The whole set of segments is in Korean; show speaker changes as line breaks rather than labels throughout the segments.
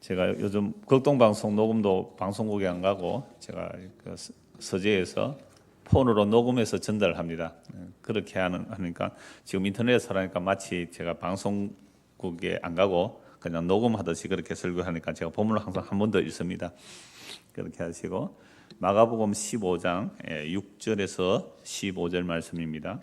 제가 요즘 극동방송 녹음도 방송국에 안 가고 제가 서재에서 폰으로 녹음해서 전달합니다. 그렇게 하니까 지금 인터넷에서 하니까 마치 제가 방송국에 안 가고 그냥 녹음하듯이 그렇게 설교하니까 제가 본문을 항상 한 번 더 읽습니다. 그렇게 하시고 마가복음 15장 6절에서 15절 말씀입니다.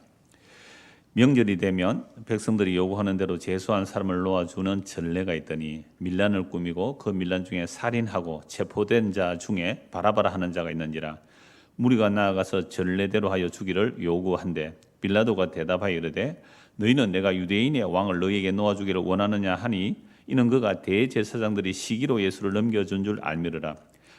명절이 되면 백성들이 요구하는 대로 제수한 사람을 놓아주는 전례가 있더니 밀란을 꾸미고 그 밀란 중에 살인하고 체포된 자 중에 바라바라 하는 자가 있는지라. 무리가 나아가서 전례대로 하여 주기를 요구한대 빌라도가 대답하여 이르되 너희는 내가 유대인의 왕을 너희에게 놓아주기를 원하느냐 하니 이는 그가 대제사장들이 시기로 예수를 넘겨준 줄 알미르라.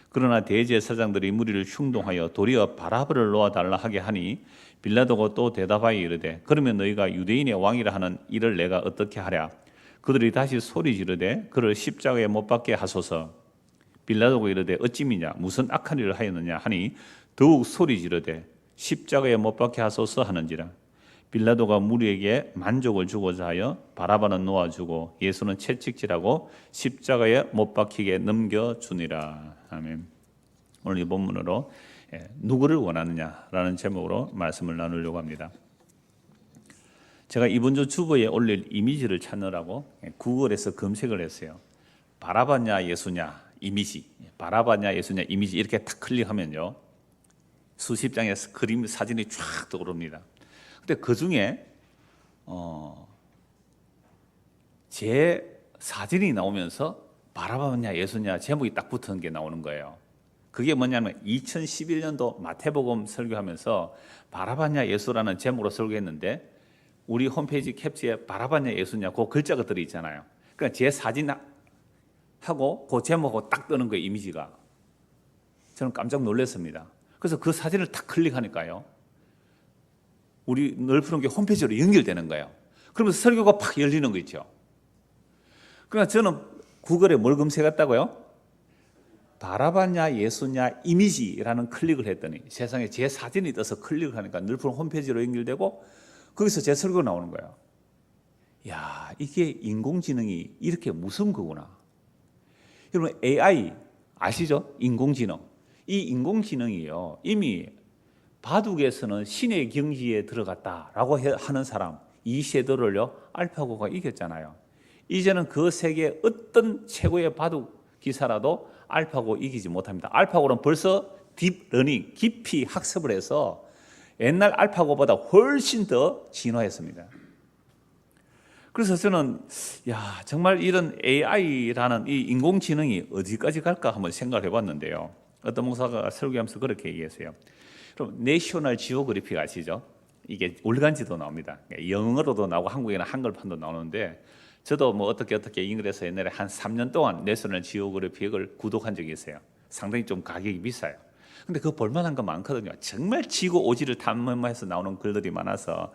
그러나 대제사장들이 무리를 흉동하여 도리어 바라바를 놓아달라 하게 하니 빌라도가 또 대답하여 이르되 그러면 너희가 유대인의 왕이라 하는 이를 내가 어떻게 하랴. 그들이 다시 소리 지르되 그를 십자가에 못 박게 하소서. 빌라도가 이르되 어찌미냐 무슨 악한 일을 하였느냐 하니 더욱 소리 지르되 십자가에 못 박게 하소서 하는지라. 빌라도가 무리에게 만족을 주고자 하여 바라바는 놓아주고 예수는 채찍질하고 십자가에 못 박히게 넘겨주니라. 아멘. 오늘 이 본문으로 누구를 원하느냐라는 제목으로 말씀을 나누려고 합니다. 제가 이번 주 주보에 올릴 이미지를 찾느라고 구글에서 검색을 했어요. 바라바냐 예수냐 이미지, 바라바냐 예수냐 이미지 이렇게 딱 클릭하면요 수십 장의 그림 사진이 쫙 떠오릅니다. 근데 그 중에 제 사진이 나오면서 바라바냐 예수냐 제목이 딱 붙은 게 나오는 거예요. 그게 뭐냐면 2011년도 마태복음 설교하면서 바라바냐 예수라는 제목으로 설교했는데 우리 홈페이지 캡처에 바라바냐 예수냐 그 글자가 들어있잖아요. 그러니까 제 사진하고 그 제목하고 딱 뜨는 거예요. 이미지가. 저는 깜짝 놀랐습니다. 그래서 그 사진을 딱 클릭하니까요 우리 넓은 게 홈페이지로 연결되는 거예요. 그러면서 설교가 팍 열리는 거 있죠. 그러니까 저는 구글에 뭘 검색했다고요? 바라바냐 예수냐 이미지라는 클릭을 했더니 세상에 제 사진이 떠서 클릭을 하니까 늘푸른 홈페이지로 연결되고 거기서 제 설교가 나오는 거예요. 야, 이게 인공지능이 이렇게 무서운 거구나. 여러분 AI 아시죠? 인공지능. 이 인공지능이요 이미 바둑에서는 신의 경지에 들어갔다라고 하는 사람 이 섀도우를요 알파고가 이겼잖아요. 이제는 그 세계 어떤 최고의 바둑 기사라도 알파고 이기지 못합니다. 알파고는 벌써 딥러닝, 깊이 학습을 해서 옛날 알파고보다 훨씬 더 진화했습니다. 그래서 저는 정말 이런 AI라는 이 인공지능이 어디까지 갈까 한번 생각을 해봤는데요. 어떤 목사가 설교하면서 그렇게 얘기했어요. 그럼 내셔널 지오그래픽 아시죠? 이게 월간지도 나옵니다. 영어로도 나오고 한국에는 한글판도 나오는데 저도 뭐 어떻게 잉글에서 옛날에 한 3년 동안 내셔널 지오그래픽을 구독한 적이 있어요. 상당히 좀 가격이 비싸요. 근데 그거 볼만한 거 많거든요. 정말 지구 오지를 탐험해서 나오는 글들이 많아서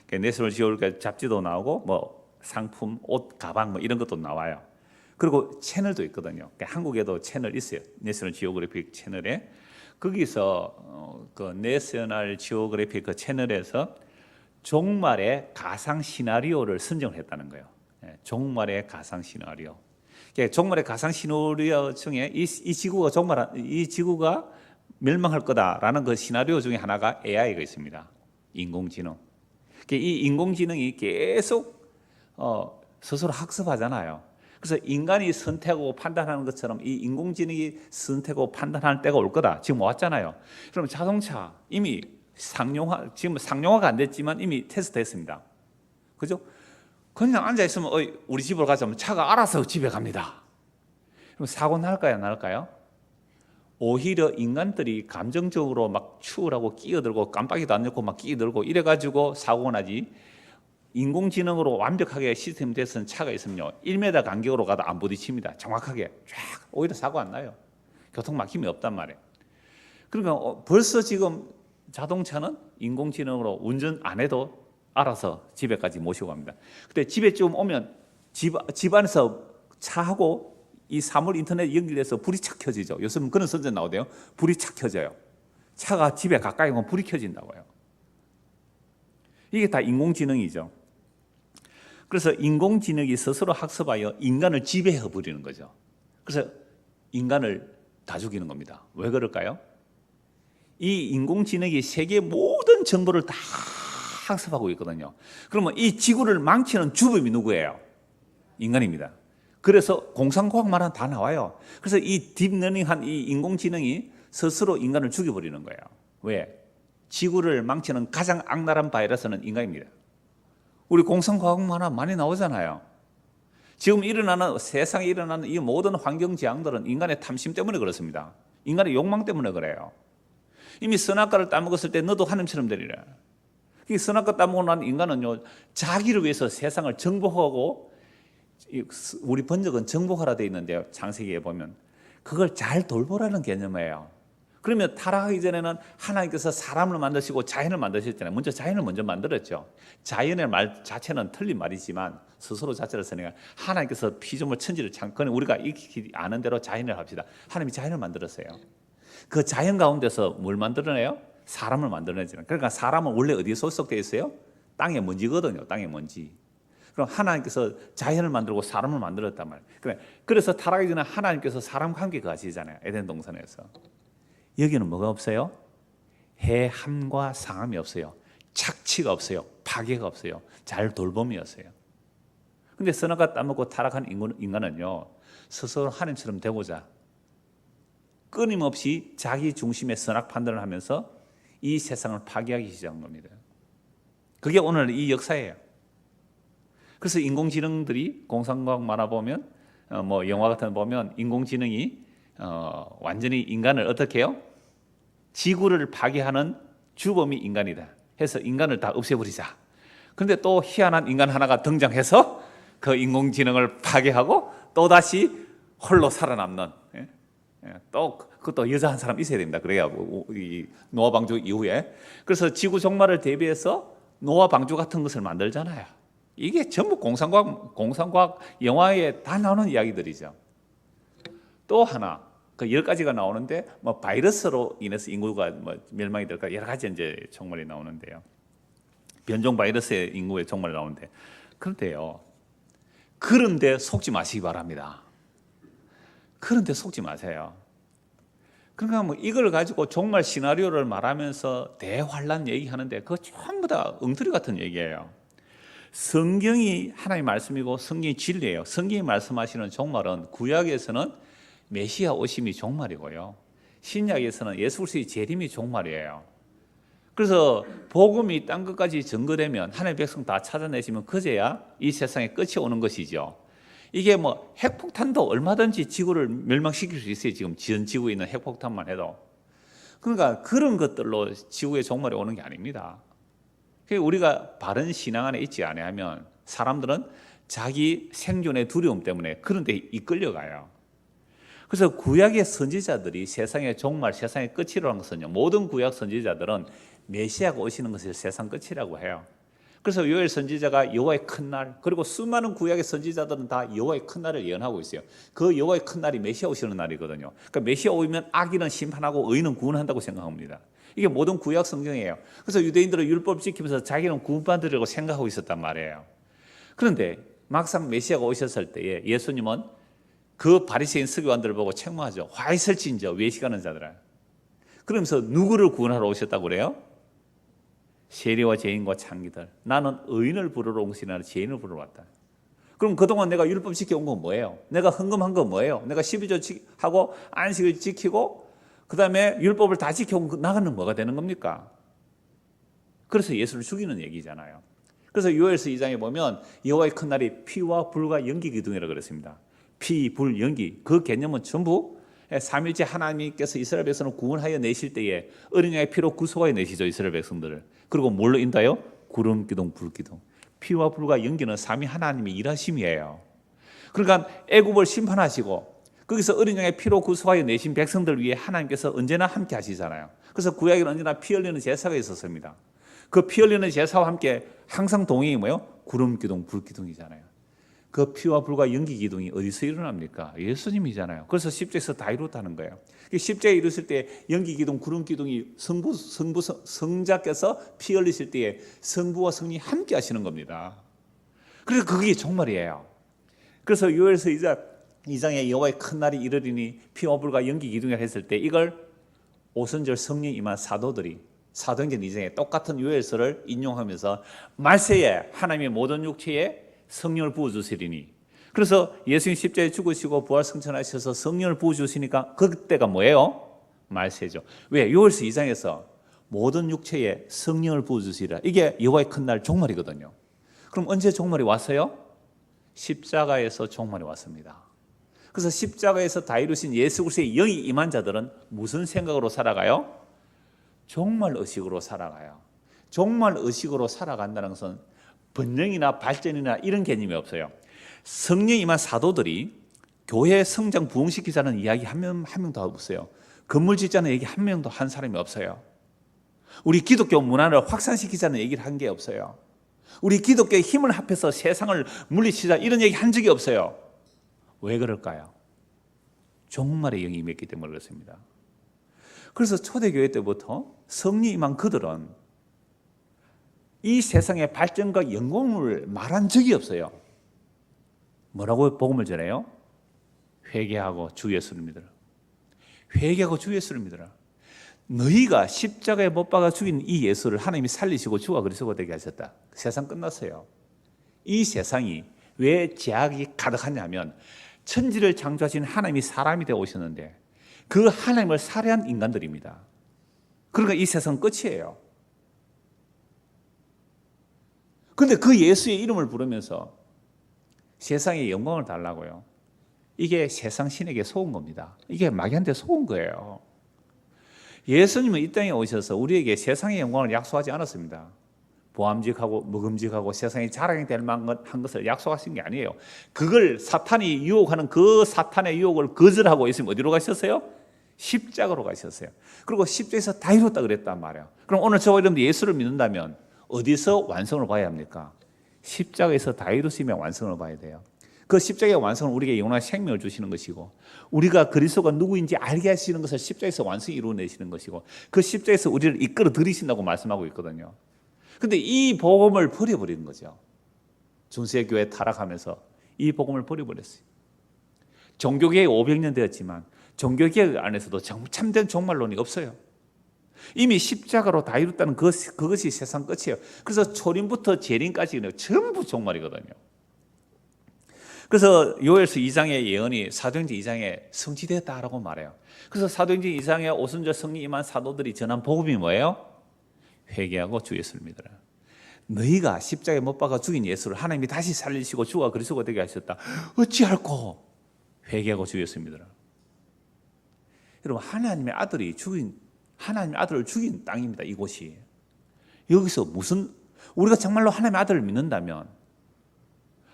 내셔널 지오그래픽 잡지도 나오고 뭐 상품, 옷, 가방 뭐 이런 것도 나와요. 그리고 채널도 있거든요. 한국에도 채널 있어요. 내셔널 지오그래픽 채널에 거기서 그 내셔널 지오그래픽 그 채널에서 종말의 가상 시나리오를 선정을 했다는 거예요. 종말의 가상 시나리오. 종말의 가상 시나리오 중에 이 지구가 멸망할 거다라는 그 시나리오 중에 하나가 AI가 있습니다. 인공지능. 이 인공지능이 계속 스스로 학습하잖아요. 그래서 인간이 선택하고 판단하는 것처럼 이 인공지능이 선택하고 판단하는 때가 올 거다. 지금 왔잖아요. 그럼 자동차 이미 지금 상용화가 안 됐지만 이미 테스트했습니다. 그죠? 그냥 앉아 있으면 우리 집으로 가자면 차가 알아서 집에 갑니다. 그럼 사고 날까요, 안 날까요? 오히려 인간들이 감정적으로 막 추월하고 끼어들고 깜빡이도 안 넣고 막 끼어들고 이래가지고 사고가 나지. 인공지능으로 완벽하게 시스템 돼서 차가 있으면요 1m 간격으로 가도 안 부딪힙니다. 정확하게 쫙 오히려 사고 안 나요. 교통 막힘이 없단 말이에요. 그러니까 벌써 지금 자동차는 인공지능으로 운전 안 해도 알아서 집에까지 모시고 갑니다. 근데 집에 좀 오면 집 안에서 차하고 이 사물 인터넷 연결돼서 불이 착 켜지죠. 요즘 그런 선전 나오대요. 불이 착 켜져요. 차가 집에 가까이 오면 불이 켜진다고요. 이게 다 인공지능이죠. 그래서 인공지능이 스스로 학습하여 인간을 지배해 버리는 거죠. 그래서 인간을 다 죽이는 겁니다. 왜 그럴까요? 이 인공지능이 세계 모든 정보를 다 학습하고 있거든요. 그러면 이 지구를 망치는 주범이 누구예요? 인간입니다. 그래서 공상과학만 다 나와요. 그래서 이 딥러닝한 이 인공지능이 스스로 인간을 죽여버리는 거예요. 왜? 지구를 망치는 가장 악랄한 바이러스는 인간입니다. 우리 공상과학만 많이 나오잖아요. 지금 세상에 일어나는 이 모든 환경 재앙들은 인간의 탐심 때문에 그렇습니다. 인간의 욕망 때문에 그래요. 이미 선악과를 따먹었을 때 너도 하나님처럼 되리라. 이 선악과 따먹고 난 인간은요, 자기를 위해서 세상을 정복하고, 우리 번역은 정복하라 되어 있는데요, 창세기에 보면 그걸 잘 돌보라는 개념이에요. 그러면 타락하기 전에는 하나님께서 사람을 만드시고 자연을 만드셨잖아요. 먼저 자연을 먼저 만들었죠. 자연의 말 자체는 틀린 말이지만 스스로 자체를 쓰니까 하나님께서 피조물 천지를 그건 우리가 익히 아는 대로 자연을 합시다. 하나님이 자연을 만들었어요. 그 자연 가운데서 뭘 만들어내요? 사람을 만들어내잖아요. 그러니까 사람은 원래 어디에 소속되어 있어요? 땅의 먼지거든요. 땅의 먼지. 그럼 하나님께서 자연을 만들고 사람을 만들었단 말이에요. 그래서 타락하기 전에 하나님께서 사람과 함께 거하시잖아요. 에덴 동산에서. 여기는 뭐가 없어요? 해함과 상함이 없어요. 착취가 없어요. 파괴가 없어요. 잘 돌봄이 없어요. 근데 선악과 따먹고 타락한 인간은요, 스스로 하나님처럼 되고자 끊임없이 자기 중심의 선악 판단을 하면서 이 세상을 파괴하기 시작한 겁니다. 그게 오늘 이 역사예요. 그래서 인공지능들이 공상과학 만화 보면 뭐 영화 같은 거 보면 인공지능이 완전히 인간을 어떻게 해요? 지구를 파괴하는 주범이 인간이다 해서 인간을 다 없애버리자. 그런데 또 희한한 인간 하나가 등장해서 그 인공지능을 파괴하고 또다시 홀로 살아남는, 또 그것도 여자 한 사람 있어야 됩니다. 그래야 이 노아 방주 이후에. 그래서 지구 종말을 대비해서 노아 방주 같은 것을 만들잖아요. 이게 전부 공상과학 영화에 다 나오는 이야기들이죠. 또 하나, 그 10가지가 나오는데 뭐 바이러스로 인해서 인구가 뭐 멸망이 될까 여러 가지 이제 종말이 나오는데요. 변종 바이러스의 인구의 종말이 나오는데, 그런데 속지 마시기 바랍니다. 그런데 속지 마세요. 그러니까 뭐 이걸 가지고 종말 시나리오를 말하면서 대환란 얘기하는데 그거 전부 다 엉터리 같은 얘기예요. 성경이 하나님의 말씀이고 성경이 진리예요. 성경이 말씀하시는 종말은 구약에서는 메시아 오심이 종말이고요, 신약에서는 예수 그리스도의 재림이 종말이에요. 그래서 복음이 땅 끝까지 전거되면 하나님의 백성 다 찾아내시면 그제야 이 세상의 끝이 오는 것이죠. 이게 뭐 핵폭탄도 얼마든지 지구를 멸망시킬 수 있어요. 지금 전 지구에 있는 핵폭탄만 해도. 그러니까 그런 것들로 지구의 종말이 오는 게 아닙니다. 우리가 바른 신앙 안에 있지 아니하면 사람들은 자기 생존의 두려움 때문에 그런 데 이끌려가요. 그래서 구약의 선지자들이 세상의 종말, 세상의 끝이라는 것은요, 모든 구약 선지자들은 메시아가 오시는 것을 세상 끝이라고 해요. 그래서 요엘 선지자가 여호와의 큰 날, 그리고 수많은 구약의 선지자들은 다 여호와의 큰 날을 예언하고 있어요. 그 여호와의 큰 날이 메시아 오시는 날이거든요. 그러니까 메시아 오면 악인은 심판하고 의인은 구원한다고 생각합니다. 이게 모든 구약 성경이에요. 그래서 유대인들은 율법 지키면서 자기는 구원받으려고 생각하고 있었단 말이에요. 그런데 막상 메시아가 오셨을 때에 예수님은 그 바리새인 서기관들을 보고 책망하죠. 화 있을진저 외식하는 자들아. 그러면서 누구를 구원하러 오셨다고 그래요? 세리와 죄인과 창기들. 나는 의인을 부르러 온 것이 아니라 죄인을 부르러 왔다. 그럼 그동안 내가 율법 지켜온 건 뭐예요? 내가 헌금한 건 뭐예요? 내가 12조 하고 안식을 지키고 그 다음에 율법을 다 지켜온 나가는 뭐가 되는 겁니까? 그래서 예수를 죽이는 얘기잖아요. 그래서 요엘서 2장에 보면 여호와의 큰 날이 피와 불과 연기 기둥이라고 그랬습니다. 피, 불, 연기, 그 개념은 전부 삼일째 하나님께서 이스라엘 백성을 구원하여 내실 때에 어린 양의 피로 구속하여 내시죠, 이스라엘 백성들을. 그리고 뭘로 인도하여? 구름 기둥, 불 기둥. 피와 불과 연기는 삼위 하나님의 일하심이에요. 그러니까 애굽을 심판하시고 거기서 어린 양의 피로 구속하여 내신 백성들 위해 하나님께서 언제나 함께 하시잖아요. 그래서 구약에는 언제나 피 흘리는 제사가 있었습니다. 그 피 흘리는 제사와 함께 항상 동행이 뭐예요? 구름 기둥, 불 기둥이잖아요. 그 피와 불과 연기 기둥이 어디서 일어납니까? 예수님이잖아요. 그래서 십자에서 다 이뤘다는 거예요. 십자에 이루실 때 연기 기둥, 구름 기둥이 성자께서 피 흘리실 때에 성부와 성령이 함께 하시는 겁니다. 그래서 그게 종말이에요. 그래서 요엘서 2장에 여호와의 큰 날이 이르리니 피와 불과 연기 기둥이라 했을 때 이걸 오순절 성령 임한 사도들이 사도행전 2장에 똑같은 요엘서를 인용하면서 말세에 하나님의 모든 육체에 성령을 부어주시리니, 그래서 예수님 십자가에 죽으시고 부활 승천하셔서 성령을 부어주시니까 그때가 뭐예요? 말세죠. 왜? 요엘서 2장에서 모든 육체에 성령을 부어주시리라, 이게 여호와의 큰 날 종말이거든요. 그럼 언제 종말이 왔어요? 십자가에서 종말이 왔습니다. 그래서 십자가에서 다 이루신 예수 그리스도의 영이 임한 자들은 무슨 생각으로 살아가요? 종말 의식으로 살아가요. 종말 의식으로 살아간다는 것은 번영이나 발전이나 이런 개념이 없어요. 성령 임한 사도들이 교회 성장 부흥시키자는 이야기 한 명도 없어요. 건물 짓자는 얘기 한 명도 한 사람이 없어요. 우리 기독교 문화를 확산시키자는 얘기를 한 게 없어요. 우리 기독교의 힘을 합해서 세상을 물리치자 이런 얘기 한 적이 없어요. 왜 그럴까요? 종말의 영이 임했기 때문에 그렇습니다. 그래서 초대교회 때부터 성령 임한 그들은 이 세상의 발전과 영광을 말한 적이 없어요. 뭐라고 복음을 전해요? 회개하고 주 예수를 믿으라. 회개하고 주 예수를 믿으라. 너희가 십자가에 못 박아 죽인 이 예수를 하나님이 살리시고 주가 그리스도가 되게 하셨다. 세상 끝났어요. 이 세상이 왜 죄악이 가득하냐면 천지를 창조하신 하나님이 사람이 되어 오셨는데 그 하나님을 살해한 인간들입니다. 그러니까 이 세상 끝이에요. 그런데 그 예수의 이름을 부르면서 세상에 영광을 달라고요. 이게 세상 신에게 속은 겁니다. 이게 마귀한테 속은 거예요. 예수님은 이 땅에 오셔서 우리에게 세상의 영광을 약속하지 않았습니다. 보암직하고 먹음직하고 세상에 자랑이 될 만한 것을 약속하신 게 아니에요. 그걸 사탄이 유혹하는 그 사탄의 유혹을 거절하고 예수님 어디로 가셨어요? 십자가로 가셨어요. 그리고 십자가에서 다 이뤘다 그랬단 말이에요. 그럼 오늘 저와 여러분들 예수를 믿는다면 어디서 완성을 봐야 합니까? 십자가에서 다 이루시면 완성을 봐야 돼요. 그 십자가의 완성은 우리에게 영원한 생명을 주시는 것이고 우리가 그리스도가 누구인지 알게 하시는 것을 십자가에서 완성히 이루어내시는 것이고 그 십자가에서 우리를 이끌어 들이신다고 말씀하고 있거든요. 그런데 이 복음을 버려버리는 거죠. 중세교회 타락하면서 이 복음을 버려버렸어요. 종교개혁 500년 되었지만 종교개혁 안에서도 참된 종말론이 없어요. 이미 십자가로 다 이뤘다는 그것이 세상 끝이에요. 그래서 초림부터 재림까지 전부 종말이거든요. 그래서 요엘서 2장의 예언이 사도행전 2장에 성취됐다라고 말해요. 그래서 사도행전 2장에 오순절 성령 임한 사도들이 전한 복음이 뭐예요? 회개하고 주 예수를 믿으라. 너희가 십자가에 못 박아 죽인 예수를 하나님이 다시 살리시고 주가 그리스도가 되게 하셨다. 어찌할꼬? 회개하고 주 예수를 믿으라. 여러분, 하나님의 아들을 죽인 땅입니다. 이곳이. 여기서 우리가 정말로 하나님의 아들을 믿는다면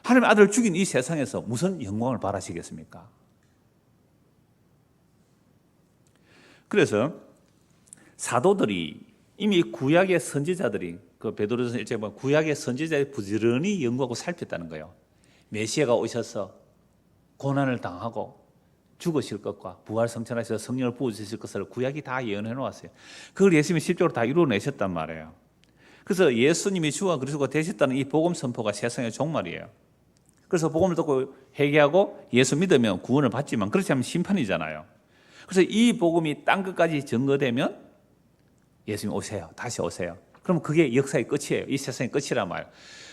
하나님의 아들을 죽인 이 세상에서 무슨 영광을 바라시겠습니까? 그래서 사도들이 이미 구약의 선지자들이 그 베드로전서 1장에 보면 구약의 선지자들이 부지런히 연구하고 살폈다는 거예요. 메시아가 오셔서 고난을 당하고 죽으실 것과 부활 성천하셔서 성령을 부어주실 것을 구약이 다 예언해 놓았어요. 그걸 예수님이 실제로 다 이루어내셨단 말이에요. 그래서 예수님이 주와 그리스도가 되셨다는 이 복음 선포가 세상의 종말이에요. 그래서 복음을 듣고 회개하고 예수 믿으면 구원을 받지만 그렇지 않으면 심판이잖아요. 그래서 이 복음이 땅 끝까지 전거되면 예수님 오세요. 다시 오세요. 그럼 그게 역사의 끝이에요. 이 세상의 끝이란 말이에요.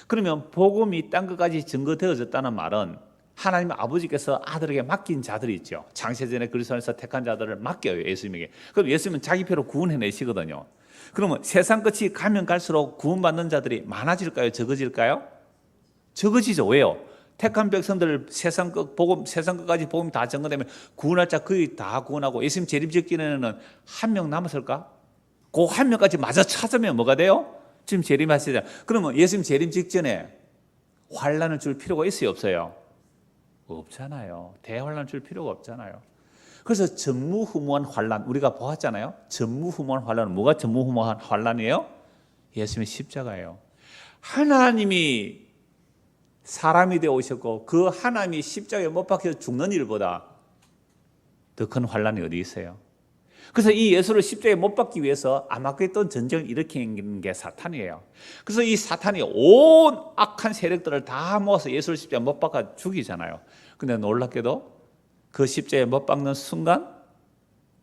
그러면 복음이 땅 끝까지 전거되어졌다는 말은 하나님 아버지께서 아들에게 맡긴 자들이 있죠. 창세전에 그리스도 안에서 택한 자들을 맡겨요. 예수님에게. 그럼 예수님은 자기 피로 구원해내시거든요. 그러면 세상 끝이 가면 갈수록 구원받는 자들이 많아질까요? 적어질까요? 적어지죠. 왜요? 택한 백성들 세상 끝까지 복음이 다 전거되면 구원할 자 거의 다 구원하고 예수님 재림 직전에는 한 명 남았을까? 그 한 명까지 마저 찾으면 뭐가 돼요? 지금 재림하시잖아요. 그러면 예수님 재림 직전에 환란을 줄 필요가 있어요? 없어요? 없잖아요. 대환란 줄 필요가 없잖아요. 그래서 전무후무한 환란 우리가 보았잖아요. 전무후무한 환란은 뭐가 전무후무한 환란이에요? 예수님의 십자가예요. 하나님이 사람이 되어 오셨고 그 하나님이 십자가에 못 박혀 죽는 일보다 더 큰 환란이 어디 있어요? 그래서 이 예수를 십자가에 못 박기 위해서 아마겟돈 전쟁을 일으키는 게 사탄이에요. 그래서 이 사탄이 온 악한 세력들을 다 모아서 예수를 십자가에 못 박아 죽이잖아요. 근데 놀랍게도 그 십자가에 못 박는 순간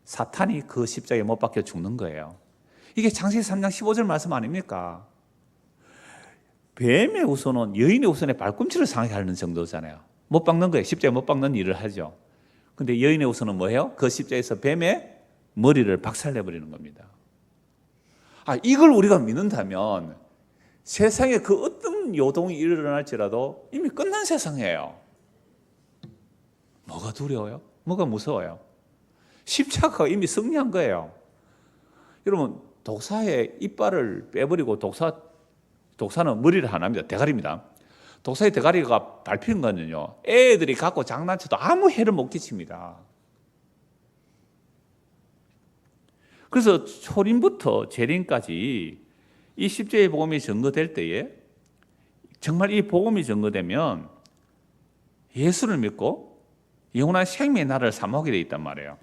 사탄이 그 십자가에 못 박혀 죽는 거예요. 이게 창세기 3장 15절 말씀 아닙니까? 뱀의 후손은 여인의 후손의 발꿈치를 상하게 하는 정도잖아요. 못 박는 거예요. 십자가에 못 박는 일을 하죠. 근데 여인의 후손은 뭐예요? 그 십자가에서 뱀의 머리를 박살내버리는 겁니다. 이걸 우리가 믿는다면 세상에 그 어떤 요동이 일어날지라도 이미 끝난 세상이에요. 뭐가 두려워요? 뭐가 무서워요? 십자가가 이미 승리한 거예요. 여러분, 독사의 이빨을 빼버리고 독사는 머리를 하나입니다. 대가리입니다. 독사의 대가리가 밟히는 거는요, 애들이 갖고 장난쳐도 아무 해를 못 끼칩니다. 그래서 초림부터 재림까지 이 십자가의 복음이 증거될 때에 정말 이 복음이 증거되면 예수를 믿고 영원한 생명의 나라를 사모하게 돼 있단 말이에요.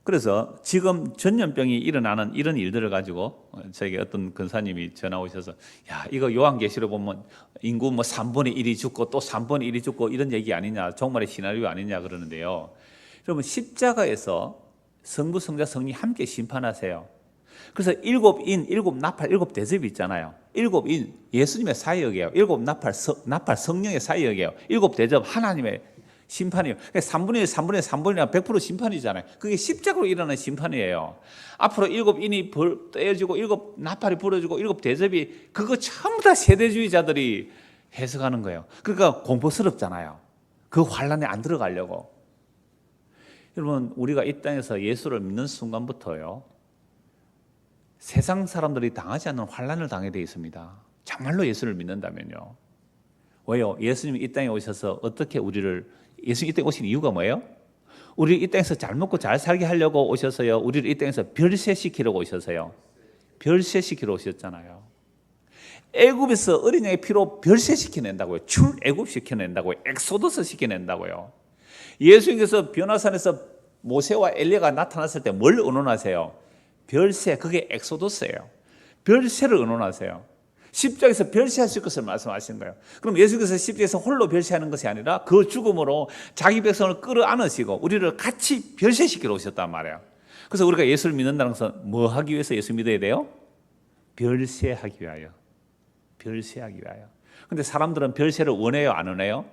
그래서 지금 전염병이 일어나는 이런 일들을 가지고 저에게 어떤 근사님이 전화 오셔서 야, 이거 요한계시록 보면 인구 3분의 1이 죽고 또 3분의 1이 죽고 이런 얘기 아니냐, 종말의 시나리오 아니냐 그러는데요. 여러분, 십자가에서 성부, 성자, 성리 함께 심판하세요. 그래서 7인, 7나팔, 7대접이 있잖아요. 7인 예수님의 사역이에요. 7나팔 성령의 사역이에요. 7대접 하나님의 심판이에요. 3분의 1, 3분의 3분이나 100% 심판이잖아요. 그게 십자가로 일어나는 심판이에요. 앞으로 7인이 떼어지고 7나팔이 불어지고 7대접이 그거 전부 다 세대주의자들이 해석하는 거예요. 그러니까 공포스럽잖아요. 그 환란에 안 들어가려고. 여러분, 우리가 이 땅에서 예수를 믿는 순간부터요, 세상 사람들이 당하지 않는 환란을 당하게 되어 있습니다. 정말로 예수를 믿는다면요. 왜요? 예수님이 이 땅에 오셔서 어떻게 예수님 이 땅에 오신 이유가 뭐예요? 우리 이 땅에서 잘 먹고 잘 살게 하려고 오셔서요, 우리를 이 땅에서 별세시키려고 오셔서요. 별세시키러 오셨잖아요. 애굽에서 어린 양의 피로 별세시켜낸다고요. 출애굽시켜낸다고요. 엑소더스 시켜낸다고요. 예수님께서 변화산에서 모세와 엘리야가 나타났을 때 뭘 의논하세요? 별세, 그게 엑소더스예요. 별세를 의논하세요. 십자가에서 별세하실 것을 말씀하신 거예요. 그럼 예수께서 십자가에서 홀로 별세하는 것이 아니라 그 죽음으로 자기 백성을 끌어안으시고 우리를 같이 별세시키러 오셨단 말이에요. 그래서 우리가 예수를 믿는다는 것은 뭐 하기 위해서 예수 믿어야 돼요? 별세하기 위하여. 별세하기 위하여. 근데 사람들은 별세를 원해요, 안 원해요?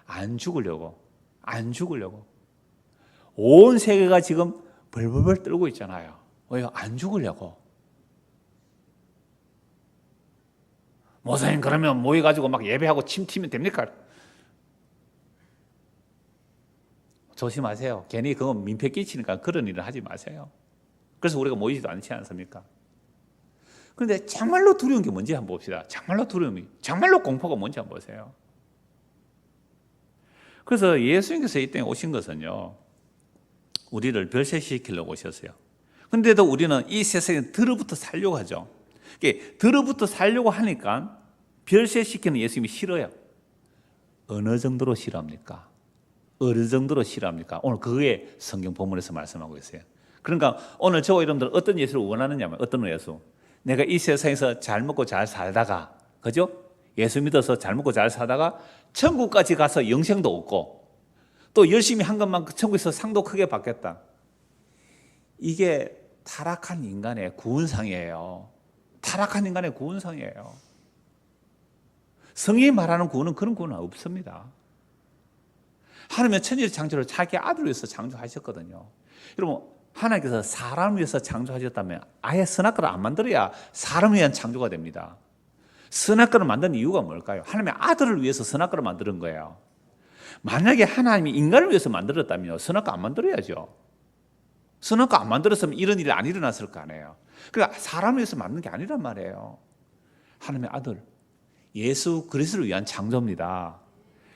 안 죽으려고. 안 죽으려고. 온 세계가 지금 벌벌벌 떨고 있잖아요. 왜요? 안 죽으려고. 목사님, 그러면 모여가지고 막 예배하고 침 튀면 됩니까? 조심하세요. 괜히 그건 민폐 끼치니까 그런 일을 하지 마세요. 그래서 우리가 모이지도 않지 않습니까? 그런데 정말로 두려운 게 뭔지 한번 봅시다. 정말로 정말로 공포가 뭔지 한번 보세요. 그래서 예수님께서 이 땅에 오신 것은요, 우리를 별세시키려고 오셨어요. 그런데도 우리는 이 세상에 들어부터 살려고 하죠. 들어부터 살려고 하니까 별세시키는 예수님이 싫어요. 어느 정도로 싫어합니까? 어느 정도로 싫어합니까? 오늘 그게 성경 본문에서 말씀하고 있어요. 그러니까 오늘 저와 여러분들 어떤 예수를 원하느냐면, 어떤 예수? 내가 이 세상에서 잘 먹고 잘 살다가, 그죠? 예수 믿어서 잘 먹고 잘 살다가 천국까지 가서 영생도 얻고 또 열심히 한 것만 천국에서 상도 크게 받겠다. 이게 타락한 인간의 구원상이에요. 타락한 인간의 구원상이에요. 성경이 말하는 구원은 그런 구원은 없습니다. 하나님은 천지를 창조를 자기 아들을 위해서 창조하셨거든요. 여러분, 하나님께서 사람을 위해서 창조하셨다면 아예 선악과를 안 만들어야 사람을 위한 창조가 됩니다. 선악과를 만든 이유가 뭘까요? 하나님의 아들을 위해서 선악과를 만드는 거예요. 만약에 하나님이 인간을 위해서 만들었다면 선악과 안 만들어야죠. 선악과 안 만들었으면 이런 일이 안 일어났을 거 아니에요. 그러니까 사람을 위해서 만든 게 아니란 말이에요. 하나님의 아들 예수 그리스도를 위한 창조입니다.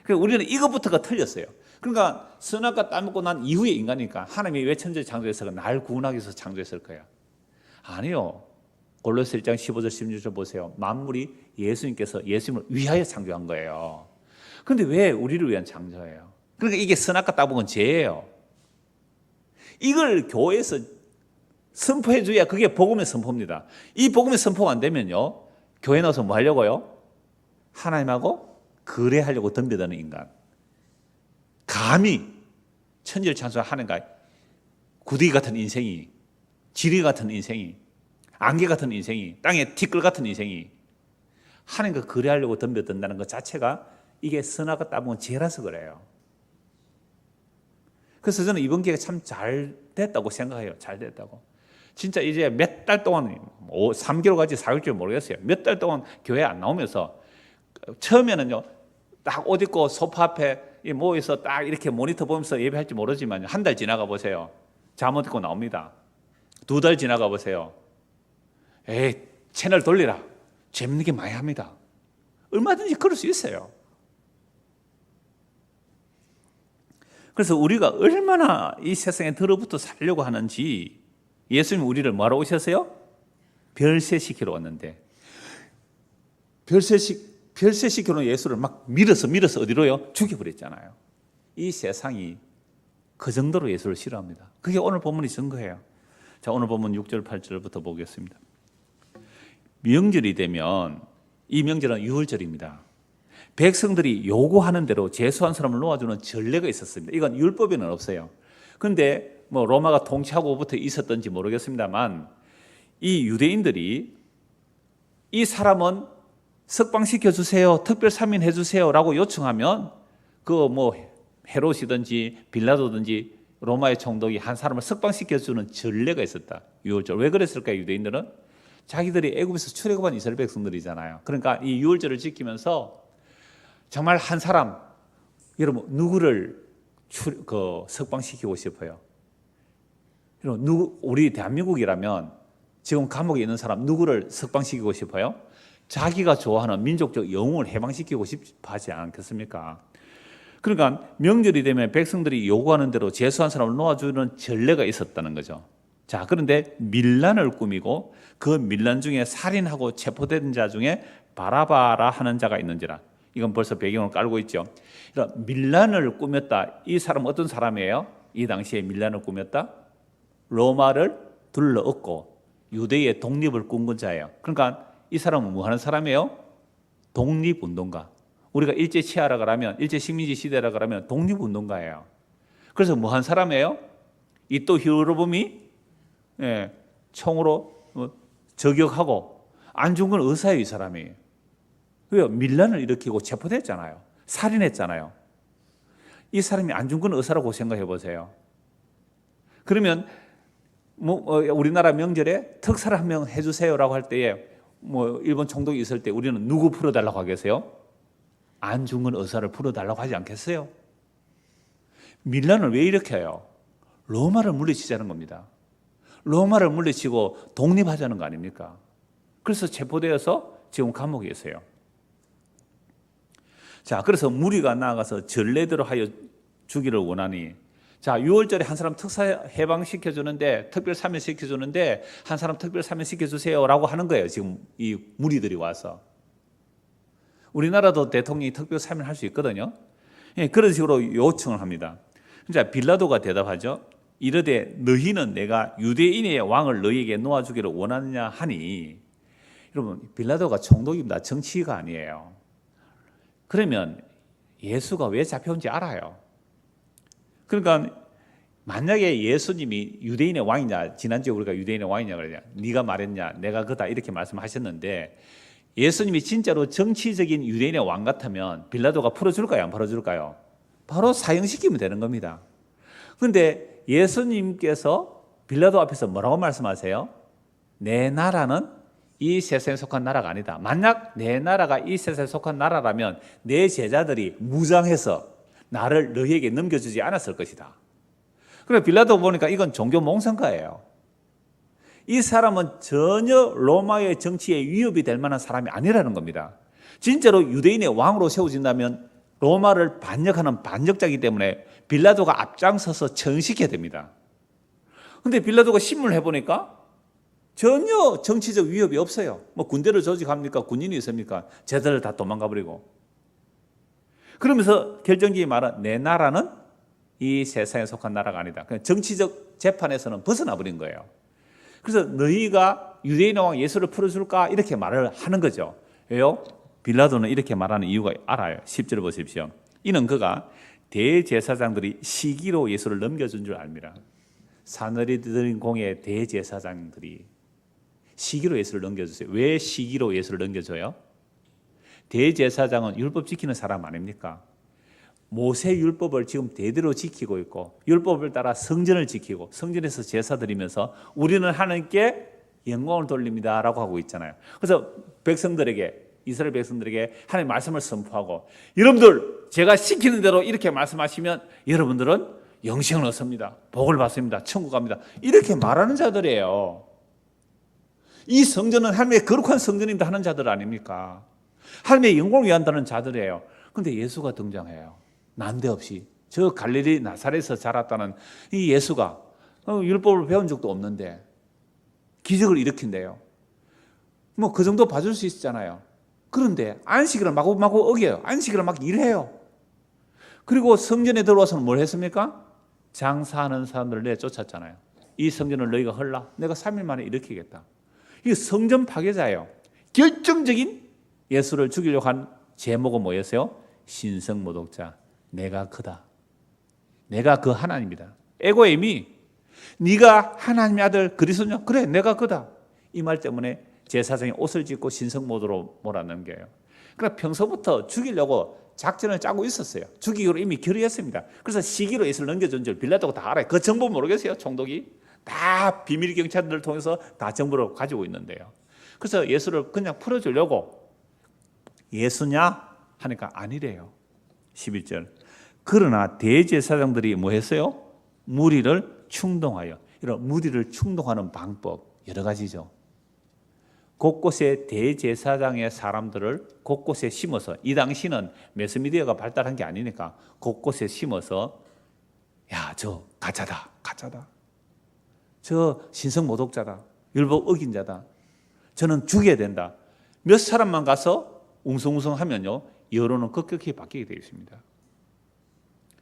그러니까 우리는 이것부터가 틀렸어요. 그러니까 선악과 따먹고 난 이후의 인간이니까 하나님이 왜 천지를 창조했을까? 날 구원하기 위해서 창조했을 거예요. 아니요. 골로새 1장 15절 16절 보세요. 만물이 예수님께서 예수님을 위하여 창조한 거예요. 그런데 왜 우리를 위한 창조예요? 그러니까 이게 선악과 따먹은 죄예요. 이걸 교회에서 선포해 줘야 그게 복음의 선포입니다. 이 복음의 선포가 안 되면요, 교회 나와서 뭐 하려고요? 하나님하고 거래하려고 덤벼드는 인간. 감히 천지를 창조한 하나님과 구더기 같은 인생이, 지리 같은 인생이, 안개 같은 인생이, 땅에 티끌 같은 인생이 하나님과 거래하려고 덤벼든다는 것 자체가 이게 선악과 따보면 죄라서 그래요. 그래서 저는 이번 기회가 참 잘 됐다고 생각해요. 잘 됐다고. 진짜 이제 몇 달 동안, 3개월 가지 4개월 모르겠어요. 몇 달 동안 교회 안 나오면서 처음에는요, 딱 옷 입고 소파 앞에 모여서 딱 이렇게 모니터 보면서 예배할지 모르지만 한 달 지나가 보세요. 잠옷 입고 나옵니다. 2달 지나가 보세요. 에이, 채널 돌리라. 재밌는 게 많이 합니다. 얼마든지 그럴 수 있어요. 그래서 우리가 얼마나 이 세상에 들어붙어 살려고 하는지, 예수님 우리를 뭐하러 오셨어요? 별세시키러 왔는데, 별세시키러 예수를 막 밀어서 어디로요? 죽여버렸잖아요. 이 세상이 그 정도로 예수를 싫어합니다. 그게 오늘 본문이 증거해요. 자, 오늘 본문 6절 8절부터 보겠습니다. 명절이 되면, 이 명절은 유월절입니다. 백성들이 요구하는 대로 제수한 사람을 놓아주는 전례가 있었습니다. 이건 율법에는 없어요. 그런데 뭐 로마가 통치하고부터 있었던지 모르겠습니다만, 이 유대인들이 이 사람은 석방시켜 주세요, 특별 사면해 주세요라고 요청하면 그 뭐 헤롯이든지 빌라도든지 로마의 총독이 한 사람을 석방시켜 주는 전례가 있었다. 유월절. 왜 그랬을까요? 유대인들은 자기들이 애굽에서 출애굽한 이스라엘 백성들이잖아요. 그러니까 이 유월절을 지키면서 정말 한 사람, 여러분 누구를 석방시키고 싶어요? 여러분, 우리 대한민국이라면 지금 감옥에 있는 사람 누구를 석방시키고 싶어요? 자기가 좋아하는 민족적 영웅을 해방시키고 싶어하지 않겠습니까? 그러니까 명절이 되면 백성들이 요구하는 대로 제수한 사람을 놓아주는 전례가 있었다는 거죠. 자, 그런데 밀란을 꾸미고 그 밀란 중에 살인하고 체포된 자 중에 바라바라 하는 자가 있는지라. 이건 벌써 배경을 깔고 있죠. 밀란을 꾸몄다. 이 사람은 어떤 사람이에요? 이 당시에 밀란을 꾸몄다? 로마를 둘러엎고 유대의 독립을 꿈꾼 자예요. 그러니까 이 사람은 뭐 하는 사람이에요? 독립운동가. 우리가 일제 치하라 그러면, 일제 식민지 시대라 그러면 독립운동가예요. 그래서 뭐 한 사람이에요? 이또 히로부미 총으로 저격하고 안 죽은 건 의사예요, 이 사람이. 왜요? 밀란을 일으키고 체포됐잖아요. 살인했잖아요. 이 사람이 안 죽은 건 의사라고 생각해 보세요. 그러면 우리나라 명절에 특사를 한 명 해주세요라고 할 때에 일본 총독이 있을 때 우리는 누구 풀어달라고 하겠어요? 안 죽은 의사를 풀어달라고 하지 않겠어요? 밀란을 왜 이렇게 해요? 로마를 물리치자는 겁니다. 로마를 물리치고 독립하자는 거 아닙니까? 그래서 체포되어서 지금 감옥에 있어요. 자, 그래서 무리가 나아가서 전례대로 하여 주기를 원하니, 자, 6월절에 한 사람 특사 해방시켜주는데, 특별 사면시켜주는데 한 사람 특별 사면시켜주세요라고 하는 거예요. 지금 이 무리들이 와서. 우리나라도 대통령이 특별 사면할 수 있거든요. 예, 그런 식으로 요청을 합니다. 자, 빌라도가 대답하죠. 이르되 너희는 내가 유대인의 왕을 너희에게 놓아주기를 원하느냐 하니, 여러분 빌라도가 총독입니다. 정치가 아니에요. 그러면 예수가 왜 잡혀온지 알아요. 그러니까 만약에 예수님이 유대인의 왕이냐, 지난주에 우리가 유대인의 왕이냐 그러냐, 네가 말했냐, 내가 그다 이렇게 말씀하셨는데, 예수님이 진짜로 정치적인 유대인의 왕 같으면 빌라도가 풀어줄까요? 안 풀어줄까요? 바로 사형시키면 되는 겁니다. 그런데 예수님께서 빌라도 앞에서 뭐라고 말씀하세요? 내 나라는 이 세상에 속한 나라가 아니다. 만약 내 나라가 이 세상에 속한 나라라면 내 제자들이 무장해서 나를 너희에게 넘겨주지 않았을 것이다. 그래서 빌라도 보니까 이건 종교 몽상가예요. 이 사람은 전혀 로마의 정치에 위협이 될 만한 사람이 아니라는 겁니다. 진짜로 유대인의 왕으로 세워진다면 로마를 반역하는 반역자이기 때문에 빌라도가 앞장서서 처형시켜야 됩니다. 그런데 빌라도가 신문을 해보니까 전혀 정치적 위협이 없어요. 군대를 조직합니까? 군인이 있습니까? 제자들 다 도망가 버리고. 그러면서 결정적인 말은 내 나라는 이 세상에 속한 나라가 아니다. 그냥 정치적 재판에서는 벗어나 버린 거예요. 그래서 너희가 유대인 왕 예수를 풀어줄까? 이렇게 말을 하는 거죠. 왜요? 빌라도는 이렇게 말하는 이유가 알아요. 10절을 보십시오. 이는 그가 대제사장들이 시기로 예수를 넘겨준 줄 압니다. 사느리드린 공의 대제사장들이 시기로 예수를 넘겨주세요. 왜 시기로 예수를 넘겨줘요? 대제사장은 율법 지키는 사람 아닙니까? 모세 율법을 지금 대대로 지키고 있고 율법을 따라 성전을 지키고 성전에서 제사 드리면서 우리는 하나님께 영광을 돌립니다라고 하고 있잖아요. 그래서 백성들에게 이스라엘 백성들에게 하나님 말씀을 선포하고 여러분들 제가 시키는 대로 이렇게 말씀하시면 여러분들은 영생을 얻습니다. 복을 받습니다. 천국 갑니다. 이렇게 말하는 자들이에요. 이 성전은 하나님의 거룩한 성전입니다 하는 자들 아닙니까? 하나님의 영광을 위한다는 자들이에요. 그런데 예수가 등장해요. 난데없이 저 갈릴리 나사렛에서 자랐다는 이 예수가 율법을 배운 적도 없는데 기적을 일으킨대요. 뭐 그 정도 봐줄 수 있잖아요. 그런데 안식일을 마구마구 어겨요. 안식일을 막 일해요. 그리고 성전에 들어와서는 뭘 했습니까? 장사하는 사람들을 내쫓았잖아요. 이 성전을 너희가 헐라? 내가 3일 만에 일으키겠다. 이게 성전 파괴자예요. 결정적인 예수를 죽이려고 한 제목은 뭐였어요? 신성모독자. 내가 그다. 내가 그 하나님이다. 에고임이 네가 하나님의 아들 그리스도냐? 그래 내가 그다. 이 말 때문에 제사장이 옷을 찢고 신성모독으로 몰아넣겨요. 그러니까 평소부터 죽이려고 작전을 짜고 있었어요. 죽이기로 이미 결의했습니다. 그래서 시기로 예수를 넘겨준 줄 빌라도가 다 알아요. 그 정보 모르겠어요. 총독이 다 비밀 경찰들을 통해서 다 정보를 가지고 있는데요. 그래서 예수를 그냥 풀어주려고 예수냐 하니까 아니래요. 11절. 그러나 대제사장들이 뭐 했어요? 무리를 충동하여. 이런 무리를 충동하는 방법 여러 가지죠. 곳곳에 대제사장의 사람들을 곳곳에 심어서 이 당시는 매스미디어가 발달한 게 아니니까 곳곳에 심어서 야, 저 가짜다. 가짜다. 저 신성모독자다. 율법 어긴 자다. 저는 죽여야 된다. 몇 사람만 가서 웅성웅성 하면요. 여론은 급격히 바뀌게 되어 있습니다.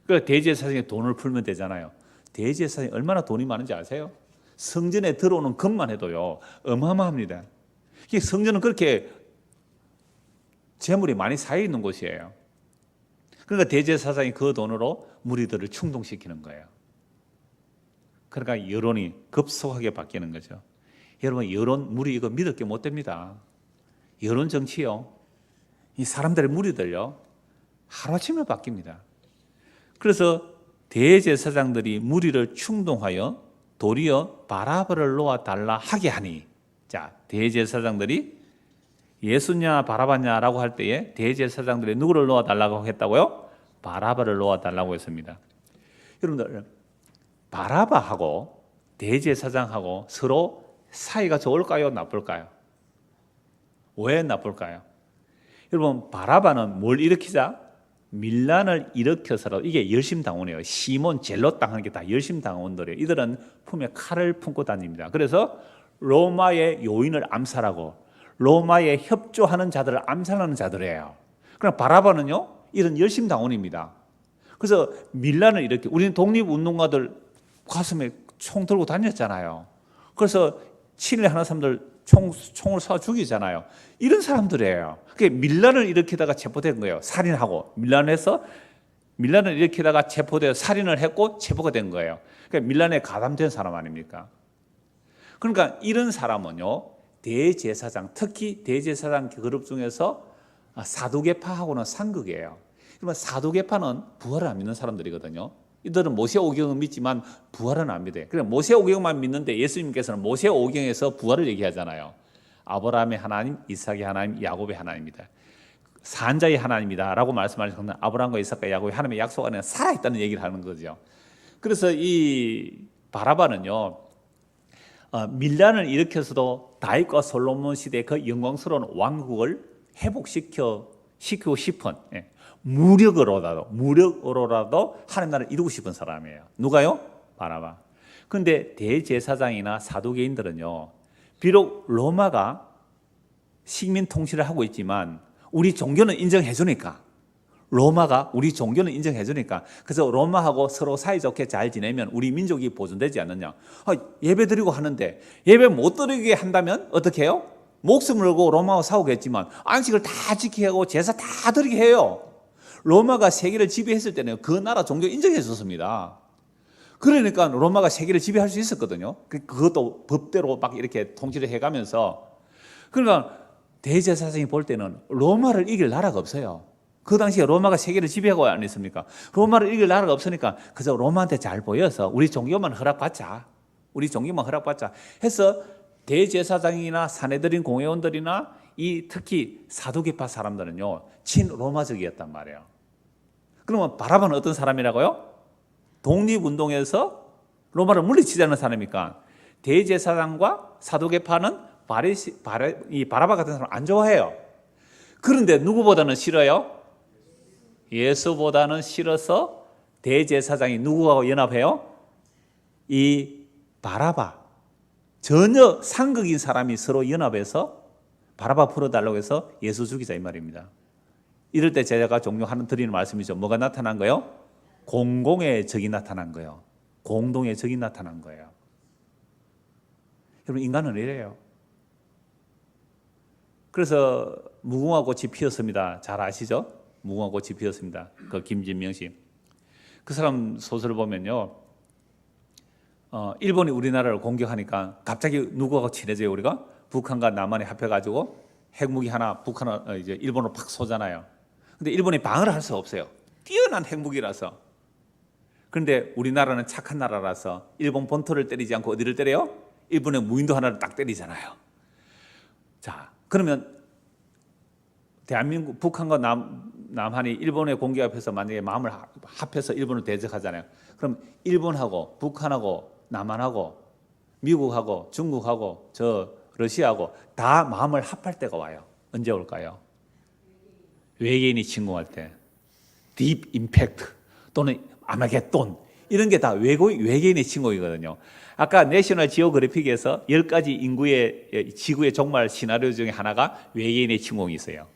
그러니까 대제사장이 돈을 풀면 되잖아요. 대제사장이 얼마나 돈이 많은지 아세요? 성전에 들어오는 것만 해도요. 어마어마합니다. 성전은 그렇게 재물이 많이 쌓여 있는 곳이에요. 그러니까 대제사장이 그 돈으로 무리들을 충동시키는 거예요. 그러니까 여론이 급속하게 바뀌는 거죠. 여러분 여론 무리 이거 믿을 게 못 됩니다. 여론 정치요. 이 사람들의 무리들요. 하루아침에 바뀝니다. 그래서 대제사장들이 무리를 충동하여 도리어 바라바를 놓아달라 하게 하니 자, 대제사장들이 예수냐 바라바냐라고 할 때에 대제사장들이 누구를 놓아달라고 했다고요? 바라바를 놓아달라고 했습니다. 여러분들 바라바하고 대제사장하고 서로 사이가 좋을까요? 나쁠까요? 왜 나쁠까요? 여러분 바라바는 뭘 일으키자? 밀란을 일으켜서라도 이게 열심당원이에요. 시몬 젤롯 당하는 게 다 열심당원들이에요. 이들은 품에 칼을 품고 다닙니다. 그래서 로마의 요인을 암살하고 로마에 협조하는 자들을 암살하는 자들이에요. 그러나 바라바는요, 이런 열심당원입니다. 그래서 밀란을 일으켜 우리는 독립운동가들 가슴에 총 들고 다녔잖아요. 그래서 친일하는 사람들 총을 쏴 죽이잖아요. 이런 사람들이에요. 그게 밀란을 일으키다가 체포된 거예요. 살인하고 밀란을 일으키다가 체포되어 살인을 했고 체포가 된 거예요. 그러니까 밀란에 가담된 사람 아닙니까? 그러니까 이런 사람은요, 대제사장, 특히 대제사장 그룹 중에서 사두개파하고는 상극이에요. 그러면 사두개파는 부활을 안 믿는 사람들이거든요. 이들은 모세오경을 믿지만 부활은 안 믿어요. 그래 모세오경만 믿는데 예수님께서는 모세오경에서 부활을 얘기하잖아요. 아브라함의 하나님, 이삭의 하나님, 야곱의 하나님이다. 산자의 하나님이다라고 말씀하셨는데 아브라함과 이삭과 야곱의 하나님의 약속 안에 살아있다는 얘기를 하는 거죠. 그래서 이 바라바는요, 밀란을 일으켜서도 다윗과 솔로몬 시대의 그 영광스러운 왕국을 회복시키고 싶은 무력으로라도 하나님 나라를 이루고 싶은 사람이에요. 누가요? 바라바. 그런데 대제사장이나 사두개인들은요, 비록 로마가 식민 통치를 하고 있지만 우리 종교는 인정해 주니까 로마가 우리 종교는 인정해 주니까 그래서 로마하고 서로 사이좋게 잘 지내면 우리 민족이 보존되지 않느냐. 예배 드리고 하는데 예배 못 드리게 한다면 어떻게 해요? 목숨을 걸고 로마와 싸우겠지만 안식을 다 지키게 하고 제사 다 드리게 해요. 로마가 세계를 지배했을 때는 그 나라 종교 인정해 줬습니다. 그러니까 로마가 세계를 지배할 수 있었거든요. 그것도 법대로 막 이렇게 통치를 해가면서. 그러니까 대제사장이 볼 때는 로마를 이길 나라가 없어요. 그 당시에 로마가 세계를 지배하고 안 했습니까? 로마를 이길 나라가 없으니까 그저 로마한테 잘 보여서 우리 종교만 허락받자. 우리 종교만 허락받자 해서 대제사장이나 사내들인 공회원들이나 이 특히 사두개파 사람들은요 친로마적이었단 말이에요. 그러면 바라바는 어떤 사람이라고요? 독립운동에서 로마를 물리치자는 사람이니까 대제사장과 사두개파는 이 바라바 같은 사람 안 좋아해요. 그런데 누구보다는 싫어요? 예수보다는 싫어서 대제사장이 누구하고 연합해요? 이 바라바, 전혀 상극인 사람이 서로 연합해서 바라바 풀어달라고 해서 예수 죽이자 이 말입니다. 이럴 때 제가 종종 드리는 말씀이죠. 뭐가 나타난 거예요? 공공의 적이 나타난 거예요. 공동의 적이 나타난 거예요. 여러분 인간은 이래요. 그래서 무궁화 꽃이 피었습니다. 잘 아시죠? 무궁화 꽃이 피었습니다. 그 김진명 씨. 그 사람 소설을 보면요. 일본이 우리나라를 공격하니까 갑자기 누구하고 친해져요, 우리가? 북한과 남한이 합해가지고 핵무기 하나 북한을 이제 일본으로 팍 쏘잖아요. 근데 일본이 방어를 할 수 없어요. 뛰어난 핵무기라서. 그런데 우리나라는 착한 나라라서 일본 본토를 때리지 않고 어디를 때려요? 일본의 무인도 하나를 딱 때리잖아요. 자, 그러면 대한민국, 북한과 남한이 일본의 공격 앞에서 만약에 마음을 합해서 일본을 대적하잖아요. 그럼 일본하고 북한하고 남한하고 미국하고 중국하고 러시아하고 다 마음을 합할 때가 와요. 언제 올까요? 외계인이 침공할 때. 딥 임팩트 또는 아마겟돈 이런 게 다 외계인의 침공이거든요. 아까 내셔널 지오그래픽에서 10가지 인구의 지구의 종말 시나리오 중에 하나가 외계인의 침공이 있어요.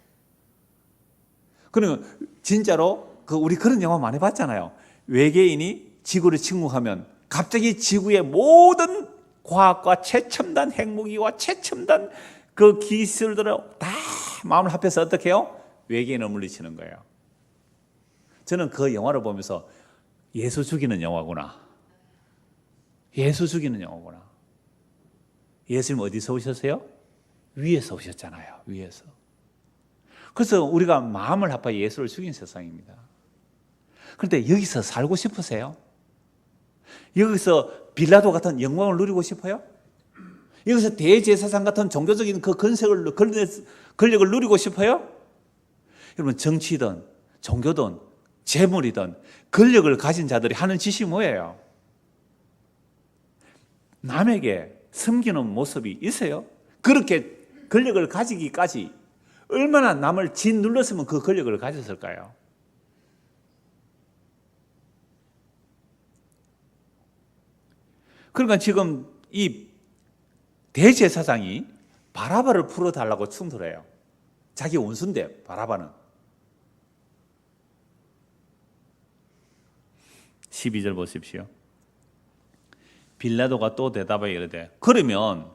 그러면 진짜로 우리 그런 영화 많이 봤잖아요. 외계인이 지구를 침공하면 갑자기 지구의 모든 과학과 최첨단 핵무기와 최첨단 그 기술들을 다 마음을 합해서 어떻게 해요? 외계인을 물리치는 거예요. 저는 그 영화를 보면서 예수 죽이는 영화구나. 예수 죽이는 영화구나. 예수님 어디서 오셨어요? 위에서 오셨잖아요. 위에서. 그래서 우리가 마음을 합하여 예수를 죽인 세상입니다. 그런데 여기서 살고 싶으세요? 여기서 빌라도 같은 영광을 누리고 싶어요? 여기서 대제사장 같은 종교적인 그 권력을 누리고 싶어요? 여러분 정치든 종교든 재물이든 권력을 가진 자들이 하는 짓이 뭐예요? 남에게 섬기는 모습이 있어요? 그렇게 권력을 가지기까지 얼마나 남을 짓눌렀으면 그 권력을 가졌을까요? 그러니까 지금 이 대제사장이 바라바를 풀어달라고 충돌해요. 자기 원수인데 바라바는. 12절 보십시오. 빌라도가 또 대답하여 이르되 그러면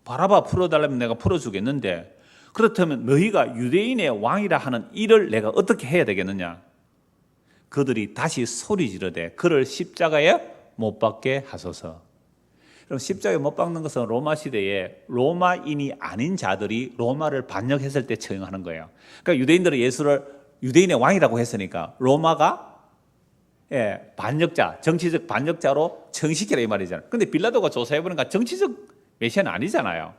바라바 풀어달라면 내가 풀어주겠는데 그렇다면 너희가 유대인의 왕이라 하는 이를 내가 어떻게 해야 되겠느냐? 그들이 다시 소리 지르되 그를 십자가에 못 박게 하소서. 그럼 십자가에 못 박는 것은 로마 시대에 로마인이 아닌 자들이 로마를 반역했을 때 처형하는 거예요. 그러니까 유대인들은 예수를 유대인의 왕이라고 했으니까 로마가 반역자, 정치적 반역자로 처형시키라 이 말이잖아요. 그런데 빌라도가 조사해보니까 정치적 메시아는 아니잖아요.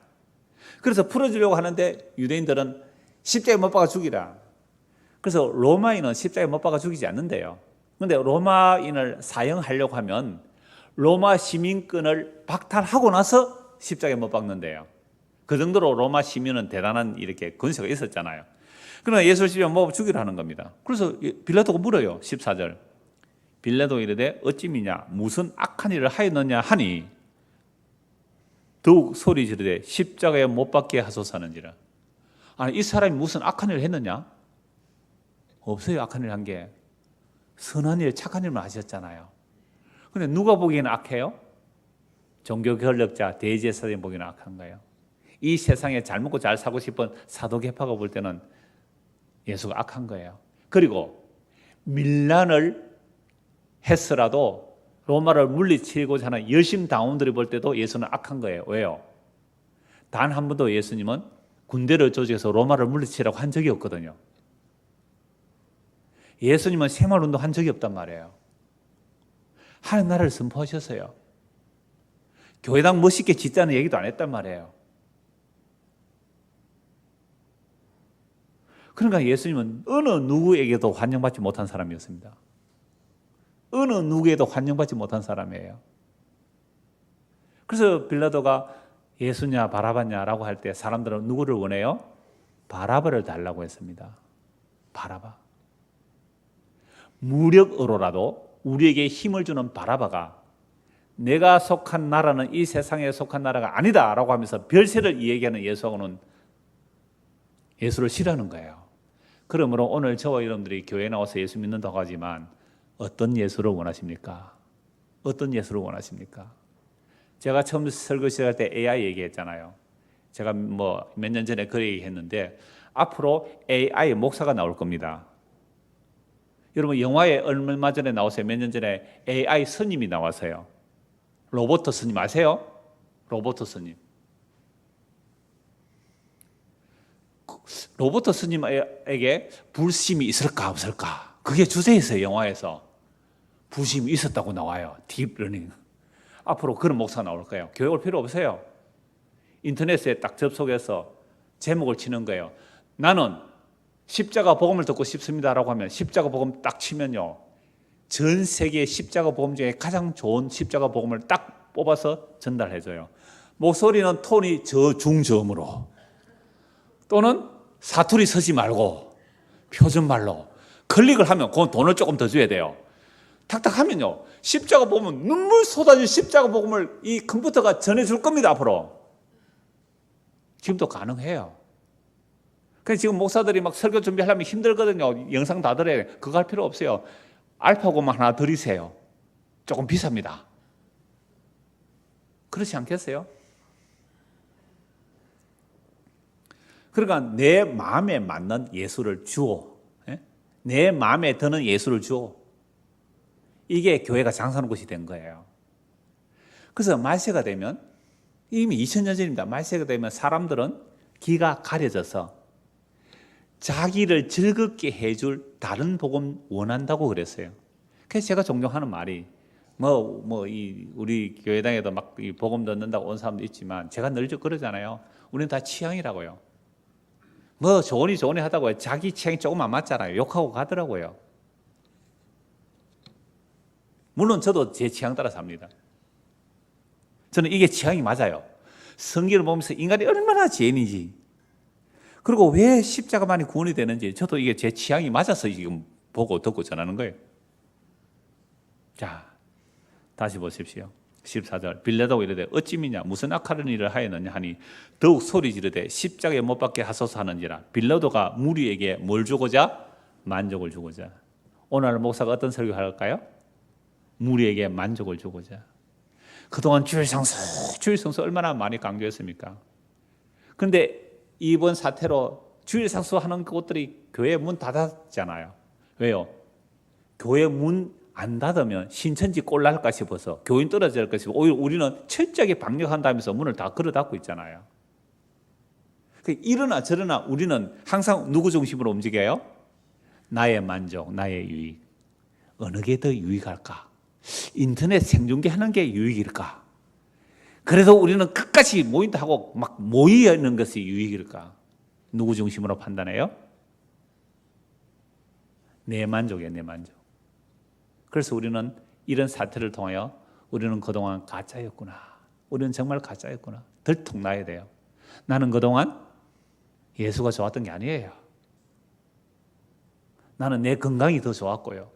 그래서 풀어주려고 하는데 유대인들은 십자가에 못 박아 죽이라. 그래서 로마인은 십자가에 못 박아 죽이지 않는데요. 그런데 로마인을 사형하려고 하면 로마 시민권을 박탈하고 나서 십자가에 못 박는데요. 그 정도로 로마 시민은 대단한 이렇게 권세가 있었잖아요. 그러나 예수를 십자가에 못 박아 죽이라 하는 겁니다. 그래서 빌라도가 물어요. 14절. 빌라도 이르되 어찌미냐 무슨 악한 일을 하였느냐 하니 더욱 소리 지르되 십자가에 못 박게 하소서 하는지라. 아니 이 사람이 무슨 악한 일을 했느냐? 없어요. 악한 일 한 게. 선한 일, 착한 일만 하셨잖아요. 근데 누가 보기에는 악해요? 종교 권력자, 대제사장이 보기에는 악한 거예요. 이 세상에 잘 먹고 잘 살고 싶은 사도계파가 볼 때는 예수가 악한 거예요. 그리고 밀란을 했으라도 로마를 물리치고자 하는 열심 당원들이 볼 때도 예수는 악한 거예요. 왜요? 단 한 번도 예수님은 군대를 조직해서 로마를 물리치라고 한 적이 없거든요. 예수님은 생활운동 한 적이 없단 말이에요. 하나님 나라를 선포하셨어요. 교회당 멋있게 짓자는 얘기도 안 했단 말이에요. 그러니까 예수님은 어느 누구에게도 환영받지 못한 사람이었습니다. 어느 누구에게도 환영받지 못한 사람이에요. 그래서 빌라도가 예수냐 바라바냐라고 할 때 사람들은 누구를 원해요? 바라바를 달라고 했습니다. 바라바. 무력으로라도 우리에게 힘을 주는 바라바가 내가 속한 나라는 이 세상에 속한 나라가 아니다라고 하면서 별세를 이야기하는 예수하고는 예수를 싫어하는 거예요. 그러므로 오늘 저와 여러분들이 교회에 나와서 예수 믿는다고 하지만 어떤 예수를 원하십니까? 어떤 예수를 원하십니까? 제가 처음 설교 시작할 때 AI 얘기했잖아요. 제가 몇 년 전에 그 얘기했는데 앞으로 AI 목사가 나올 겁니다. 여러분 영화에 얼마 전에 나왔어요. 몇 년 전에 AI 스님이 나왔어요. 로버트 스님 아세요? 로버트 스님. 로버트 스님에게 불심이 있을까 없을까? 그게 주제였어요. 영화에서. 불심이 있었다고 나와요. 딥러닝. 앞으로 그런 목사가 나올 거예요. 교회 올 필요 없어요. 인터넷에 딱 접속해서 제목을 치는 거예요. 나는 십자가 복음을 듣고 싶습니다라고 하면 십자가 복음 딱 치면요. 전 세계 십자가 복음 중에 가장 좋은 십자가 복음을 딱 뽑아서 전달해줘요. 목소리는 톤이 저중저음으로 또는 사투리 쓰지 말고 표준말로 클릭을 하면 그건 돈을 조금 더 줘야 돼요. 탁탁 하면요. 십자가 복음은 눈물 쏟아진 십자가 복음을 이 컴퓨터가 전해줄 겁니다. 앞으로. 지금도 가능해요. 그래서 지금 목사들이 막 설교 준비하려면 힘들거든요. 영상 다 들어야 돼. 그거 할 필요 없어요. 알파고만 하나 드리세요. 조금 비쌉니다. 그렇지 않겠어요? 그러니까 내 마음에 맞는 예수를 주오. 내 마음에 드는 예수를 주오. 이게 교회가 장사하는 곳이 된 거예요. 그래서 말세가 되면 이미 2000년 전입니다. 말세가 되면 사람들은 귀가 가려져서 자기를 즐겁게 해줄 다른 복음 원한다고 그랬어요. 그래서 제가 종종 하는 말이 우리 교회당에도 막 이 복음 듣는다고 온 사람도 있지만 제가 늘 그러잖아요. 우리는 다 취향이라고요. 좋으니 하다고요. 자기 취향이 조금 안 맞잖아요. 욕하고 가더라고요. 물론 저도 제 취향 따라 삽니다. 저는 이게 취향이 맞아요. 성경을 보면서 인간이 얼마나 죄인인지 그리고 왜 십자가만이 구원이 되는지 저도 이게 제 취향이 맞아서 지금 보고 듣고 전하는 거예요. 자, 다시 보십시오. 14절 빌라도가 이르되 어찌 미냐 무슨 악한 일을 하였느냐 하니 더욱 소리 지르되 십자가에 못 박게 하소서 하는지라. 빌라도가 무리에게 뭘 주고자? 만족을 주고자. 오늘 목사가 어떤 설교를 할까요? 무리에게 만족을 주고자. 그동안 주일 성수 얼마나 많이 강조했습니까? 그런데 이번 사태로 주일 성수하는 곳들이 교회 문 닫았잖아요. 왜요? 교회 문 안 닫으면 신천지 꼴 날까 싶어서 교인 떨어질까 싶어서 오히려 우리는 철저하게 방역한다면서 문을 다 걸어 닫고 있잖아요. 이러나 저러나 우리는 항상 누구 중심으로 움직여요? 나의 만족, 나의 유익. 어느 게 더 유익할까? 인터넷 생중계하는 게 유익일까? 그래도 우리는 끝까지 모인다 하고 막 모이는 것이 유익일까? 누구 중심으로 판단해요? 내 만족이에요, 내 만족. 그래서 우리는 이런 사태를 통하여 우리는 그동안 가짜였구나. 우리는 정말 가짜였구나. 들통나야 돼요. 나는 그동안 예수가 좋았던 게 아니에요. 나는 내 건강이 더 좋았고요.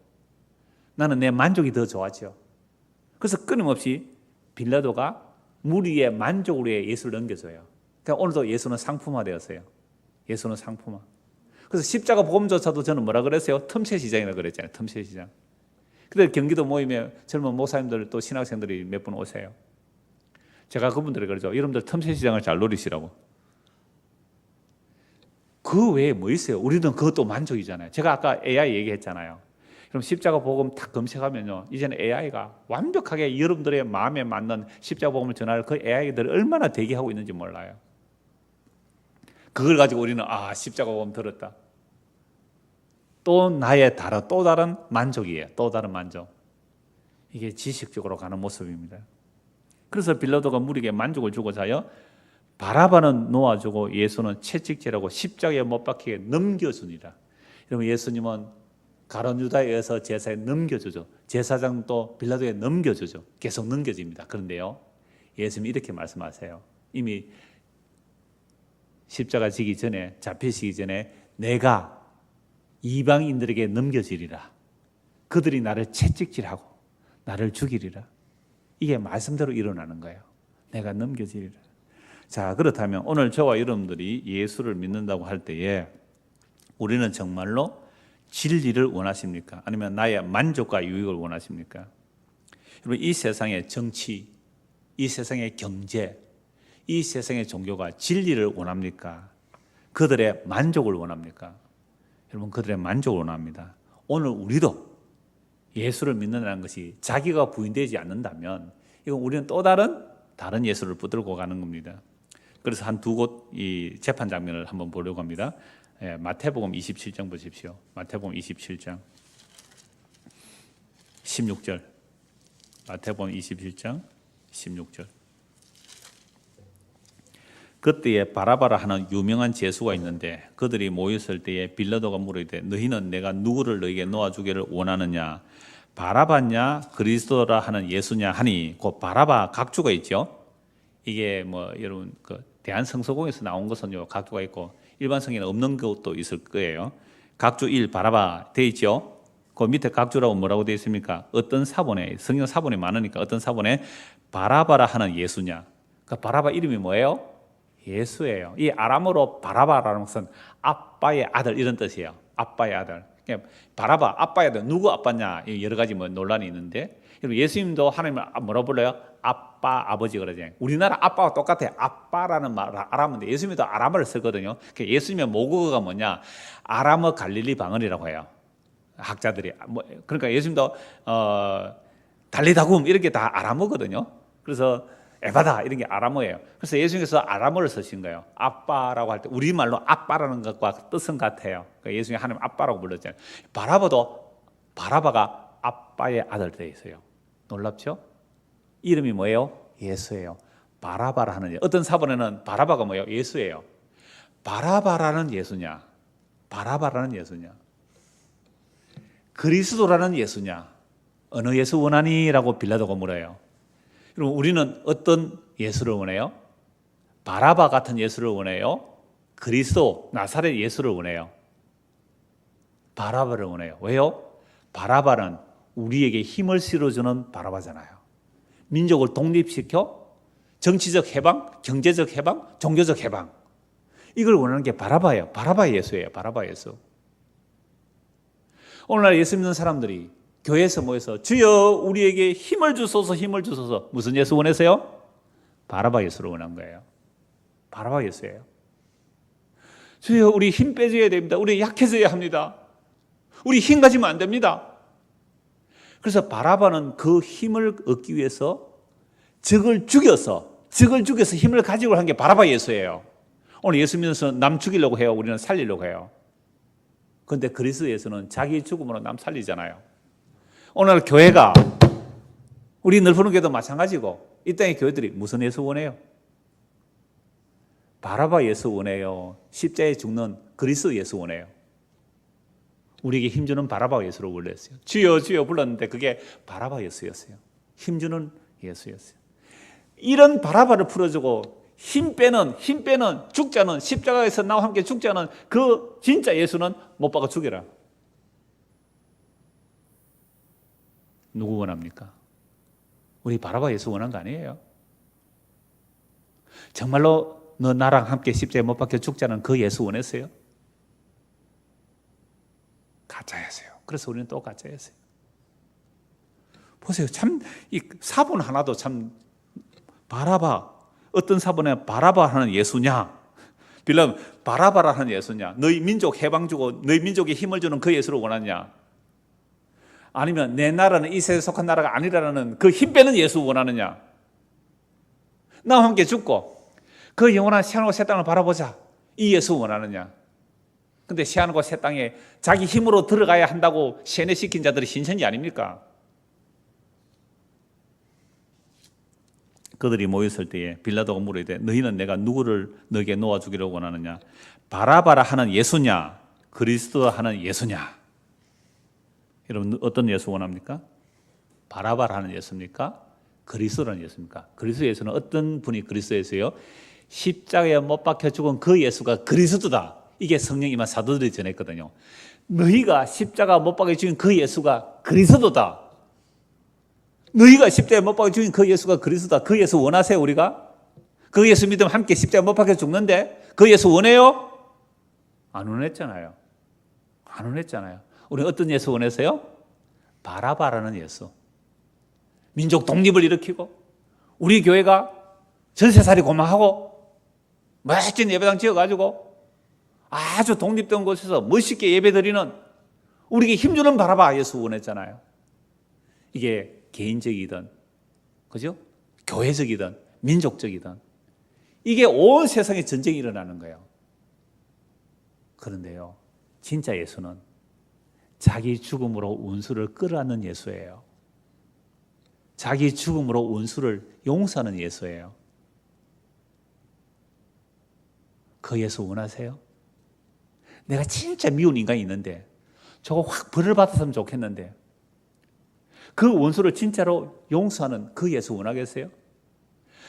나는 내 만족이 더 좋았죠. 그래서 끊임없이 빌라도가 무리의 만족을 위해 예수를 넘겨줘요. 그러니까 오늘도 예수는 상품화 되었어요. 예수는 상품화. 그래서 십자가 복음조차도 저는 뭐라 그랬어요? 틈새 시장이라고 그랬잖아요. 틈새 시장. 근데 경기도 모임에 젊은 목사님들 또 신학생들이 몇 분 오세요. 제가 그분들이 그러죠. 여러분들 틈새 시장을 잘 노리시라고. 그 외에 뭐 있어요? 우리는 그것도 만족이잖아요. 제가 아까 AI 얘기했잖아요. 그럼 십자가 복음 딱 검색하면요, 이제는 AI가 완벽하게 여러분들의 마음에 맞는 십자가 복음을 전할 그 AI들이 얼마나 대기하고 있는지 몰라요. 그걸 가지고 우리는 십자가 복음 들었다. 또 나의 또 다른 만족이에요. 또 다른 만족. 이게 지식적으로 가는 모습입니다. 그래서 빌라도가 무리에게 만족을 주고자요, 바라바는 놓아주고 예수는 채찍질하고 십자가에 못 박히게 넘겨주니라. 여러분, 예수님은 가룟 유다에 의해서 제사에 넘겨주죠. 제사장도 빌라도에 넘겨주죠. 계속 넘겨집니다. 그런데요, 예수님이 이렇게 말씀하세요. 이미 십자가 지기 전에, 잡히시기 전에 내가 이방인들에게 넘겨지리라. 그들이 나를 채찍질하고 나를 죽이리라. 이게 말씀대로 일어나는 거예요. 내가 넘겨지리라. 자, 그렇다면 오늘 저와 여러분들이 예수를 믿는다고 할 때에 우리는 정말로 진리를 원하십니까? 아니면 나의 만족과 유익을 원하십니까? 여러분, 이 세상의 정치, 이 세상의 경제, 이 세상의 종교가 진리를 원합니까? 그들의 만족을 원합니까? 여러분, 그들의 만족을 원합니다. 오늘 우리도 예수를 믿는다는 것이 자기가 부인되지 않는다면 이건 우리는 또 다른 예수를 붙들고 가는 겁니다. 그래서 한 두 곳 이 재판 장면을 한번 보려고 합니다. 마태복음 27장 보십시오. 마태복음 27장 16절. 마태복음 27장 16절. 그때에 바라바라 하는 유명한 죄수가 있는데 그들이 모였을 때에 빌라도가 물으되 너희는 내가 누구를 너희에게 놓아주기를 원하느냐? 바라바냐 그리스도라 하는 예수냐 하니, 그 바라바 각주가 있죠. 이게 뭐 여러분 그 대한성서공에서 나온 것은요 각주가 있고 일반 성에는 없는 것도 있을 거예요. 각주 1 바라바 돼 있죠. 그 밑에 각주라고 뭐라고 돼 있습니까? 어떤 사본에, 성경 사본이 많으니까 어떤 사본에 바라바라 하는 예수냐. 그 바라바 이름이 뭐예요? 예수예요. 이 아람어로 바라바라는 것은 아빠의 아들 이런 뜻이에요. 아빠의 아들. 바라바 아빠의 아들, 누구 아빠냐, 여러 가지 뭐 논란이 있는데, 예수님도 하나님을 뭐라 불러요? 아빠, 아버지 그러잖아요. 우리나라 아빠와 똑같아요. 아빠라는 말 아람어인데 예수님도 아람어를 쓰거든요. 예수님의 모국어가 뭐냐? 아람어 갈릴리 방언이라고 해요. 학자들이. 그러니까 예수님도 달리다굼 이렇게 다 아람어거든요. 그래서 에바다 이런 게 아람어예요. 그래서 예수님께서 아람어를 쓰신 거예요. 아빠라고 할 때 우리말로 아빠라는 것과 뜻은 같아요. 그러니까 예수님이 하나님 아빠라고 불렀잖아요. 바라바가 아빠의 아들 되어 있어요. 놀랍죠? 이름이 뭐예요? 예수예요. 바라바라 하는 예. 어떤 사본에는 바라바가 뭐예요? 예수예요. 바라바라는 예수냐? 바라바라는 예수냐? 그리스도라는 예수냐? 어느 예수 원하니라고 빌라도가 물어요. 그럼 우리는 어떤 예수를 원해요? 바라바 같은 예수를 원해요? 그리스도 나사렛 예수를 원해요? 바라바를 원해요. 왜요? 바라바는 우리에게 힘을 실어주는 바라바잖아요. 민족을 독립시켜 정치적 해방, 경제적 해방, 종교적 해방, 이걸 원하는 게 바라바예요. 바라바 예수예요. 바라바 예수. 오늘날 예수 믿는 사람들이 교회에서 모여서 주여 우리에게 힘을 주소서, 힘을 주소서. 무슨 예수 원해서요? 바라바 예수를 원한 거예요. 바라바 예수예요. 주여 우리 힘 빼줘야 됩니다. 우리 약해져야 합니다. 우리 힘 가지면 안 됩니다. 그래서 바라바는 그 힘을 얻기 위해서 적을 죽여서 힘을 가지고 한 게 바라바 예수예요. 오늘 예수 믿어서 남 죽이려고 해요. 우리는 살리려고 해요. 그런데 그리스도 예수는 자기 죽음으로 남 살리잖아요. 오늘 교회가, 우리 넓은 교회도 마찬가지고 이 땅의 교회들이 무슨 예수 원해요? 바라바 예수 원해요? 십자가에 죽는 그리스도 예수 원해요? 우리에게 힘주는 바라바 예수를 원했어요. 주여 주여 불렀는데 그게 바라바 예수였어요. 힘주는 예수였어요. 이런 바라바를 풀어주고 힘 빼는 죽자는, 십자가에서 나와 함께 죽자는 그 진짜 예수는 못 박아 죽여라. 누구 원합니까? 우리 바라바 예수 원한 거 아니에요? 정말로 너 나랑 함께 십자가에 못 박혀 죽자는 그 예수 원했어요? 가짜였어요. 그래서 우리는 또 가짜였어요. 보세요. 참, 이 사본 하나도 참, 바라바. 어떤 사본에 바라바 하는 예수냐? 빌라면 바라바라 하는 예수냐? 너희 민족 해방 주고 너희 민족에 힘을 주는 그 예수를 원하냐? 아니면 내 나라는 이 세상에 속한 나라가 아니라는 그 힘 빼는 예수 원하느냐? 나와 함께 죽고 그 영원한 새하늘과 새 땅을 바라보자. 이 예수 원하느냐? 근데 새하늘과 새 땅에 자기 힘으로 들어가야 한다고 세뇌시킨 자들이 신천지 아닙니까? 그들이 모였을 때에 빌라도가 물으되 너희는 내가 누구를 너에게 놓아주기를 원하느냐? 바라바라 하는 예수냐? 그리스도 하는 예수냐? 여러분 어떤 예수 원합니까? 바라바라 하는 예수입니까? 그리스도라는 예수입니까? 그리스도 예수는 어떤 분이 그리스도 예수예요? 십자가에 못 박혀 죽은 그 예수가 그리스도다. 이게 성령 임한 사도들이 전했거든요. 너희가 십자가 못 박혀 죽인 그 예수가 그리스도다. 너희가 십자가에 못 박혀 죽인 그 예수가 그리스도다. 그 예수 원하세요, 우리가? 그 예수 믿으면 함께 십자가에 못 박혀 죽는데 그 예수 원해요? 안 원했잖아요. 안 원했잖아요. 우리 어떤 예수 원했어요? 바라바라는 예수. 민족 독립을 일으키고 우리 교회가 전세살이 고마하고 멋진 예배당 지어가지고 아주 독립된 곳에서 멋있게 예배드리는 우리에게 힘주는 바라바 예수 원했잖아요. 이게 개인적이든 그죠? 교회적이든 민족적이든 이게 온 세상에 전쟁이 일어나는 거예요. 그런데요, 진짜 예수는 자기 죽음으로 원수를 끌어안는 예수예요. 자기 죽음으로 원수를 용서하는 예수예요. 그 예수 원하세요? 내가 진짜 미운 인간이 있는데 저거 확 벌을 받았으면 좋겠는데 그 원수를 진짜로 용서하는 그 예수 원하겠어요?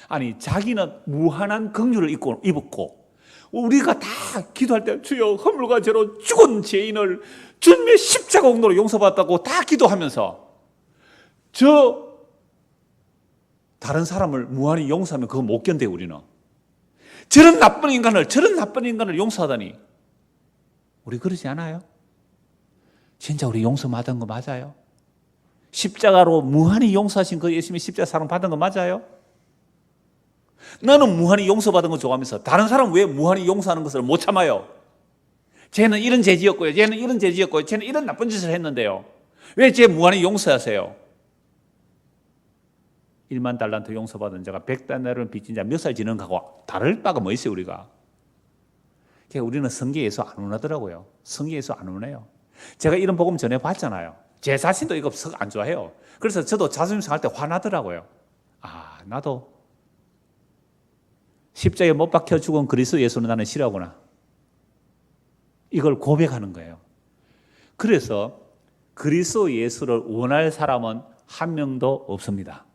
아니 자기는 무한한 긍휼을 입었고 우리가 다 기도할 때 주여 허물과 죄로 죽은 죄인을 주님의 십자가 공로로 용서받았다고 다 기도하면서 저 다른 사람을 무한히 용서하면 그거 못 견뎌요. 우리는 저런 나쁜 인간을 용서하다니 우리 그러지 않아요? 진짜 우리 용서받은 거 맞아요? 십자가로 무한히 용서하신 그 예수님의 십자가 사랑 받은 거 맞아요? 나는 무한히 용서받은 거 좋아하면서 다른 사람은 왜 무한히 용서하는 것을 못 참아요? 쟤는 이런 죄 지었고요, 쟤는 이런 죄 지었고요, 쟤는 이런 나쁜 짓을 했는데요, 왜 쟤 무한히 용서하세요? 1만 달란트 용서받은 자가 100달러를 빚진 자 몇 살 지는 거하고 다를 바가 뭐 있어요? 우리가 그러니까 우리는 성경에 예수 안 원하더라고요. 성경에 예수 안 원해요. 제가 이런 복음 전해봤잖아요. 제 자신도 이거 안 좋아해요. 그래서 저도 자존심 상할 때 화나더라고요. 아, 나도 십자가에 못 박혀 죽은 그리스도 예수는 나는 싫어하구나. 이걸 고백하는 거예요. 그래서 그리스도 예수를 원할 사람은 한 명도 없습니다.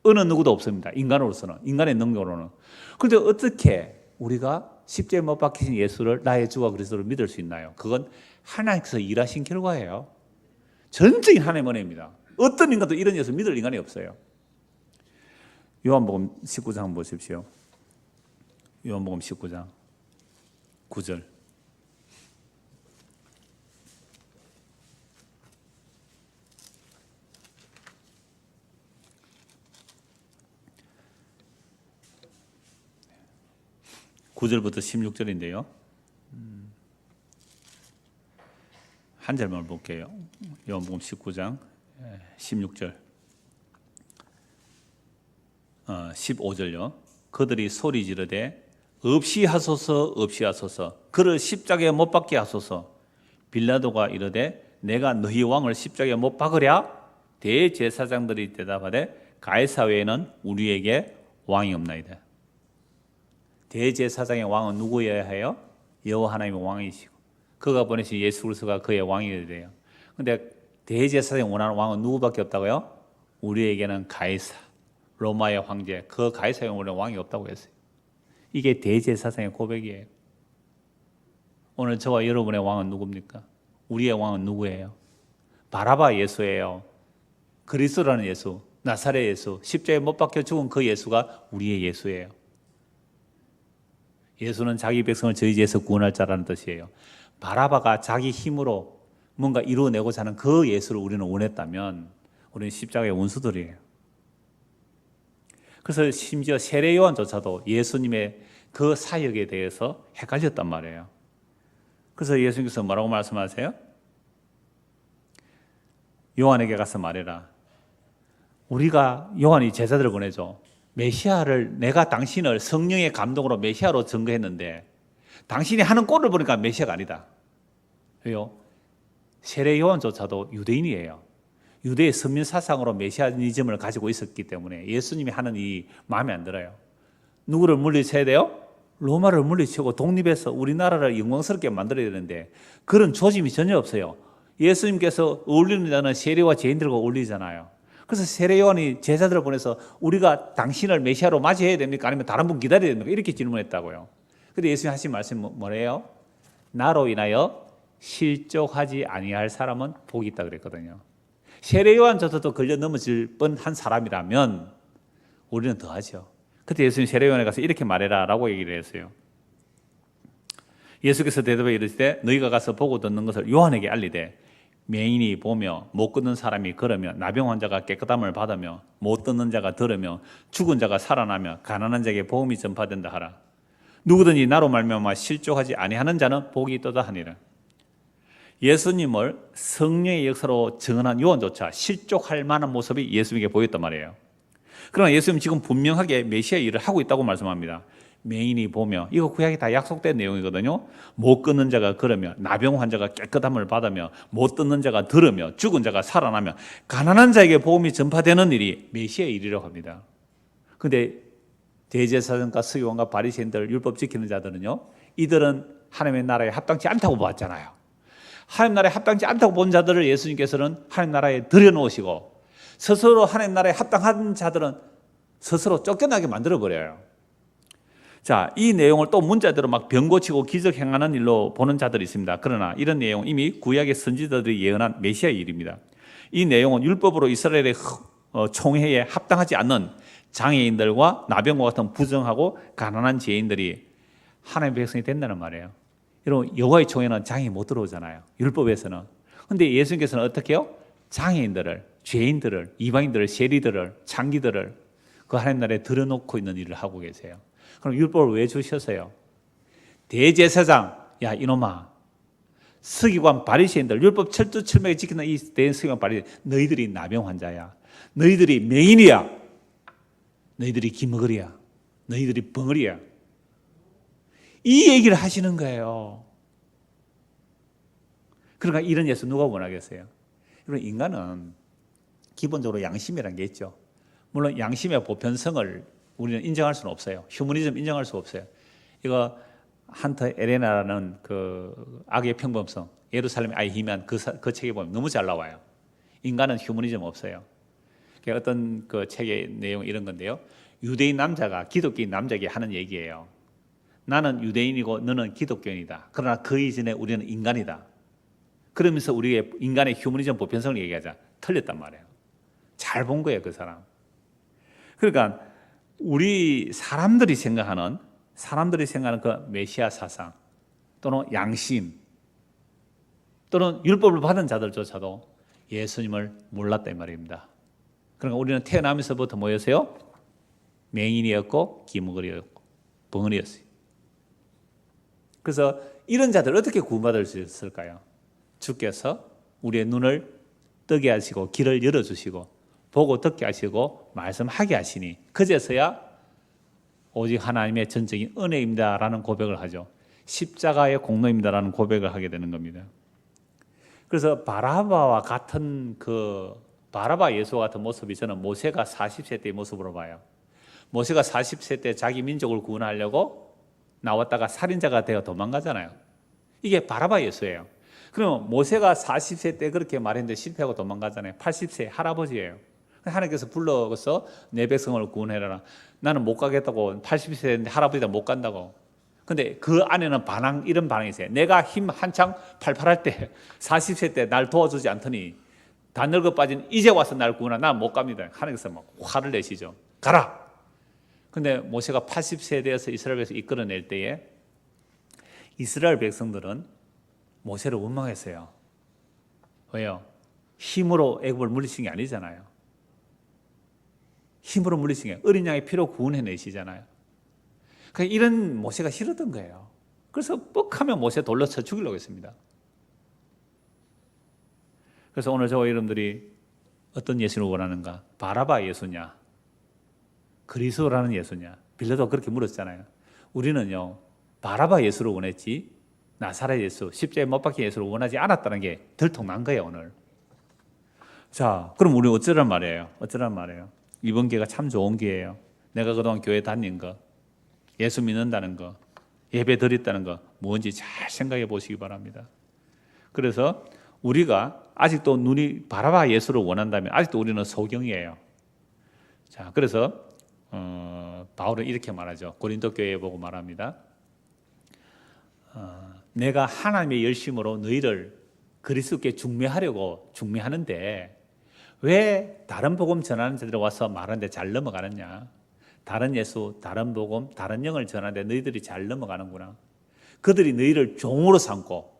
어느 누구도 없습니다. 인간으로서는, 인간의 능력으로는. 그런데 어떻게 우리가 십자가에 못 박히신 예수를 나의 주와 그리스도를 믿을 수 있나요? 그건 하나님께서 일하신 결과예요. 전적인 하나님의 은혜입니다. 어떤 인간도 이런 예수 믿을 인간이 없어요. 요한복음 19장 한번 보십시오. 요한복음 19장 9절. (9절부터) 16절인데요. 한 절만 볼게요. 요한복음 19장 16절 15절요. 그들이 소리 지르되 없이 하소서 없이 하소서 그를 십자가에 못 박게 하소서. 빌라도가 이르되 내가 너희 왕을 십자가에 못 박으랴? 대제사장들이 대답하되 가이사 외에는 우리에게 왕이 없나이다. 대제사장의 왕은 누구여야 해요? 여호와 하나님의 왕이시고 그가 보내신 예수 그리스도가 그의 왕이 돼요. 그런데 대제사장이 원하는 왕은 누구밖에 없다고요? 우리에게는 가이사, 로마의 황제, 그 가이사의 원하는 왕이 없다고 했어요. 이게 대제사장의 고백이에요. 오늘 저와 여러분의 왕은 누굽니까? 우리의 왕은 누구예요? 바라바 예수예요. 그리스도라는 예수, 나사렛 예수, 십자가에 못 박혀 죽은 그 예수가 우리의 예수예요. 예수는 자기 백성을 저희 죄에서 구원할 자라는 뜻이에요. 바라바가 자기 힘으로 뭔가 이루어내고자 하는 그 예수를 우리는 원했다면 우리는 십자가의 원수들이에요. 그래서 심지어 세례 요한조차도 예수님의 그 사역에 대해서 헷갈렸단 말이에요. 그래서 예수님께서 뭐라고 말씀하세요? 요한에게 가서 말해라. 우리가 요한이 제자들을 보내죠. 메시아를 내가 당신을 성령의 감동으로 메시아로 증거했는데 당신이 하는 꼴을 보니까 메시아가 아니다. 왜요? 세례 요한조차도 유대인이에요. 유대의 선민 사상으로 메시아니즘을 가지고 있었기 때문에 예수님이 하는 이 마음에 안 들어요. 누구를 물리쳐야 돼요? 로마를 물리치고 독립해서 우리나라를 영광스럽게 만들어야 되는데 그런 조짐이 전혀 없어요. 예수님께서 어울리는 자는 세례와 죄인들과 어울리잖아요. 그래서 세례 요한이 제자들을 보내서 우리가 당신을 메시아로 맞이해야 됩니까? 아니면 다른 분 기다려야 됩니까? 이렇게 질문했다고요. 근데 예수님 하신 말씀이 뭐래요? 나로 인하여 실족하지 아니할 사람은 복이 있다 그랬거든요. 세례 요한조차도 걸려 넘어질 뻔한 사람이라면 우리는 더하죠. 그때 예수님 세례 요한에 가서 이렇게 말해라라고 얘기를 했어요. 예수께서 대답해 이르시되 너희가 가서 보고 듣는 것을 요한에게 알리되 맹인이 보며 못 걷는 사람이 걸으며 나병 환자가 깨끗함을 받으며 못 듣는 자가 들으며 죽은 자가 살아나며 가난한 자에게 복음이 전파된다 하라. 누구든지 나로 말미암아 실족하지 아니하는 자는 복이 있도다 하니라. 예수님을 성령의 역사로 증언한 요한조차 실족할 만한 모습이 예수님에게 보였단 말이에요. 그러나 예수님 지금 분명하게 메시아 일을 하고 있다고 말씀합니다. 맹인이 보며, 이거 구약에 다 약속된 내용이거든요. 못 걷는 자가 걸으며 나병 환자가 깨끗함을 받으며 못 듣는 자가 들으며 죽은 자가 살아나며 가난한 자에게 복음이 전파되는 일이 메시아 일이라고 합니다. 그런데 대제사장과 서기관과 바리새인들 율법 지키는 자들은요, 이들은 하나님의 나라에 합당치 않다고 보았잖아요. 하나님 나라에 합당치 않다고 본 자들을 예수님께서는 하나님 나라에 들여놓으시고 스스로 하나님 나라에 합당한 자들은 스스로 쫓겨나게 만들어버려요. 자, 이 내용을 또 문자대로 막 병 고치고 기적 행하는 일로 보는 자들이 있습니다. 그러나 이런 내용은 이미 구약의 선지자들이 예언한 메시아의 일입니다. 이 내용은 율법으로 이스라엘의 총회에 합당하지 않는 장애인들과 나병과 같은 부정하고 가난한 죄인들이 하나님의 백성이 된다는 말이에요. 여러분, 여호와의 총회는 장애인 못 들어오잖아요. 율법에서는. 그런데 예수님께서는 어떻게 해요? 장애인들을, 죄인들을, 이방인들을, 세리들을, 창기들을 그 하나님 나라에 들여놓고 있는 일을 하고 계세요. 그럼 율법을 왜 주셨어요? 대제사장, 야 이놈아, 서기관 바리새인들, 율법 철두철미하게 지키는 이 대서기관 바리새인, 너희들이 나병 환자야, 너희들이 맹인이야, 너희들이 기머거리야, 너희들이 벙어리야, 이 얘기를 하시는 거예요. 그러니까 이런 예수 누가 원하겠어요? 여러분, 인간은 기본적으로 양심이라는 게 있죠. 물론 양심의 보편성을 우리는 인정할 수는 없어요. 휴머니즘 인정할 수 없어요. 이거 한터 에레나라는 그 악의 평범성, 예루살렘의 아이 희미한 그 책에 보면 너무 잘 나와요. 인간은 휴머니즘 없어요. 어떤 그 책의 내용 이런 건데요. 유대인 남자가 기독교인 남자에게 하는 얘기예요. 나는 유대인이고 너는 기독교인이다. 그러나 그 이전에 우리는 인간이다. 그러면서 우리의 인간의 휴머니즘 보편성을 얘기하자. 틀렸단 말이에요. 잘 본 거예요, 그 사람. 그러니까 우리 사람들이 생각하는 그 메시아 사상 또는 양심 또는 율법을 받은 자들조차도 예수님을 몰랐다 이 말입니다. 그러니까 우리는 태어나면서부터 뭐였어요? 맹인이었고 기머거리였고 벙어리였어요. 그래서 이런 자들 어떻게 구원받을 수 있을까요? 주께서 우리의 눈을 뜨게 하시고 길을 열어주시고 보고 듣게 하시고 말씀하게 하시니 그제서야 오직 하나님의 전적인 은혜입니다라는 고백을 하죠. 십자가의 공로입니다라는 고백을 하게 되는 겁니다. 그래서 바라바와 같은 바라바 예수와 같은 모습이 저는 모세가 40세 때의 모습으로 봐요. 모세가 40세 때 자기 민족을 구원하려고 나왔다가 살인자가 되어 도망가잖아요. 이게 바라바 예수예요. 그러면 모세가 40세 때 그렇게 말했는데 실패하고 도망가잖아요. 80세 할아버지예요. 하나님께서 불러서 내 백성을 구원해라. 나는 못 가겠다고 80세인데 할아버지가 못 간다고. 근데 그 안에는 이런 반응이 있어요. 내가 힘 한창 팔팔할 때 40세 때 날 도와주지 않더니 다 늙어 빠진 이제 와서 날 구원하라. 난 못 갑니다. 하나님께서 막 화를 내시죠. 가라. 근데 모세가 80세에 대해서 이스라엘 백성을 이끌어낼 때에 이스라엘 백성들은 모세를 원망했어요. 왜요? 힘으로 애굽을 물리친 게 아니잖아요. 힘으로 물리친 게 어린 양의 피로 구원해내시잖아요. 그러니까 이런 모세가 싫었던 거예요. 그래서 뻑하면 모세 돌로 쳐 죽이려고 했습니다. 그래서 오늘 저와 여러분들이 어떤 예수를 원하는가? 바라바 예수냐? 그리스도라는 예수냐? 빌라도가 그렇게 물었잖아요. 우리는요, 바라바 예수를 원했지 나사렛 예수, 십자가에 못 박힌 예수를 원하지 않았다는 게 들통난 거예요, 오늘. 자, 그럼 우리 어쩌란 말이에요? 어쩌란 말이에요? 이번 기회가 참 좋은 기회예요. 내가 그동안 교회 다닌 거, 예수 믿는다는 거, 예배 드렸다는 거 뭔지 잘 생각해 보시기 바랍니다. 그래서 우리가 아직도 눈이 바라바 예수를 원한다면 아직도 우리는 소경이에요. 자, 그래서 바울은 이렇게 말하죠. 고린도 교회에 보고 말합니다. 내가 하나님의 열심으로 너희를 그리스도께 중매하려고 중매하는데 왜 다른 복음 전하는 자들이 와서 말하는데 잘 넘어가느냐? 다른 예수, 다른 복음, 다른 영을 전하는데 너희들이 잘 넘어가는구나. 그들이 너희를 종으로 삼고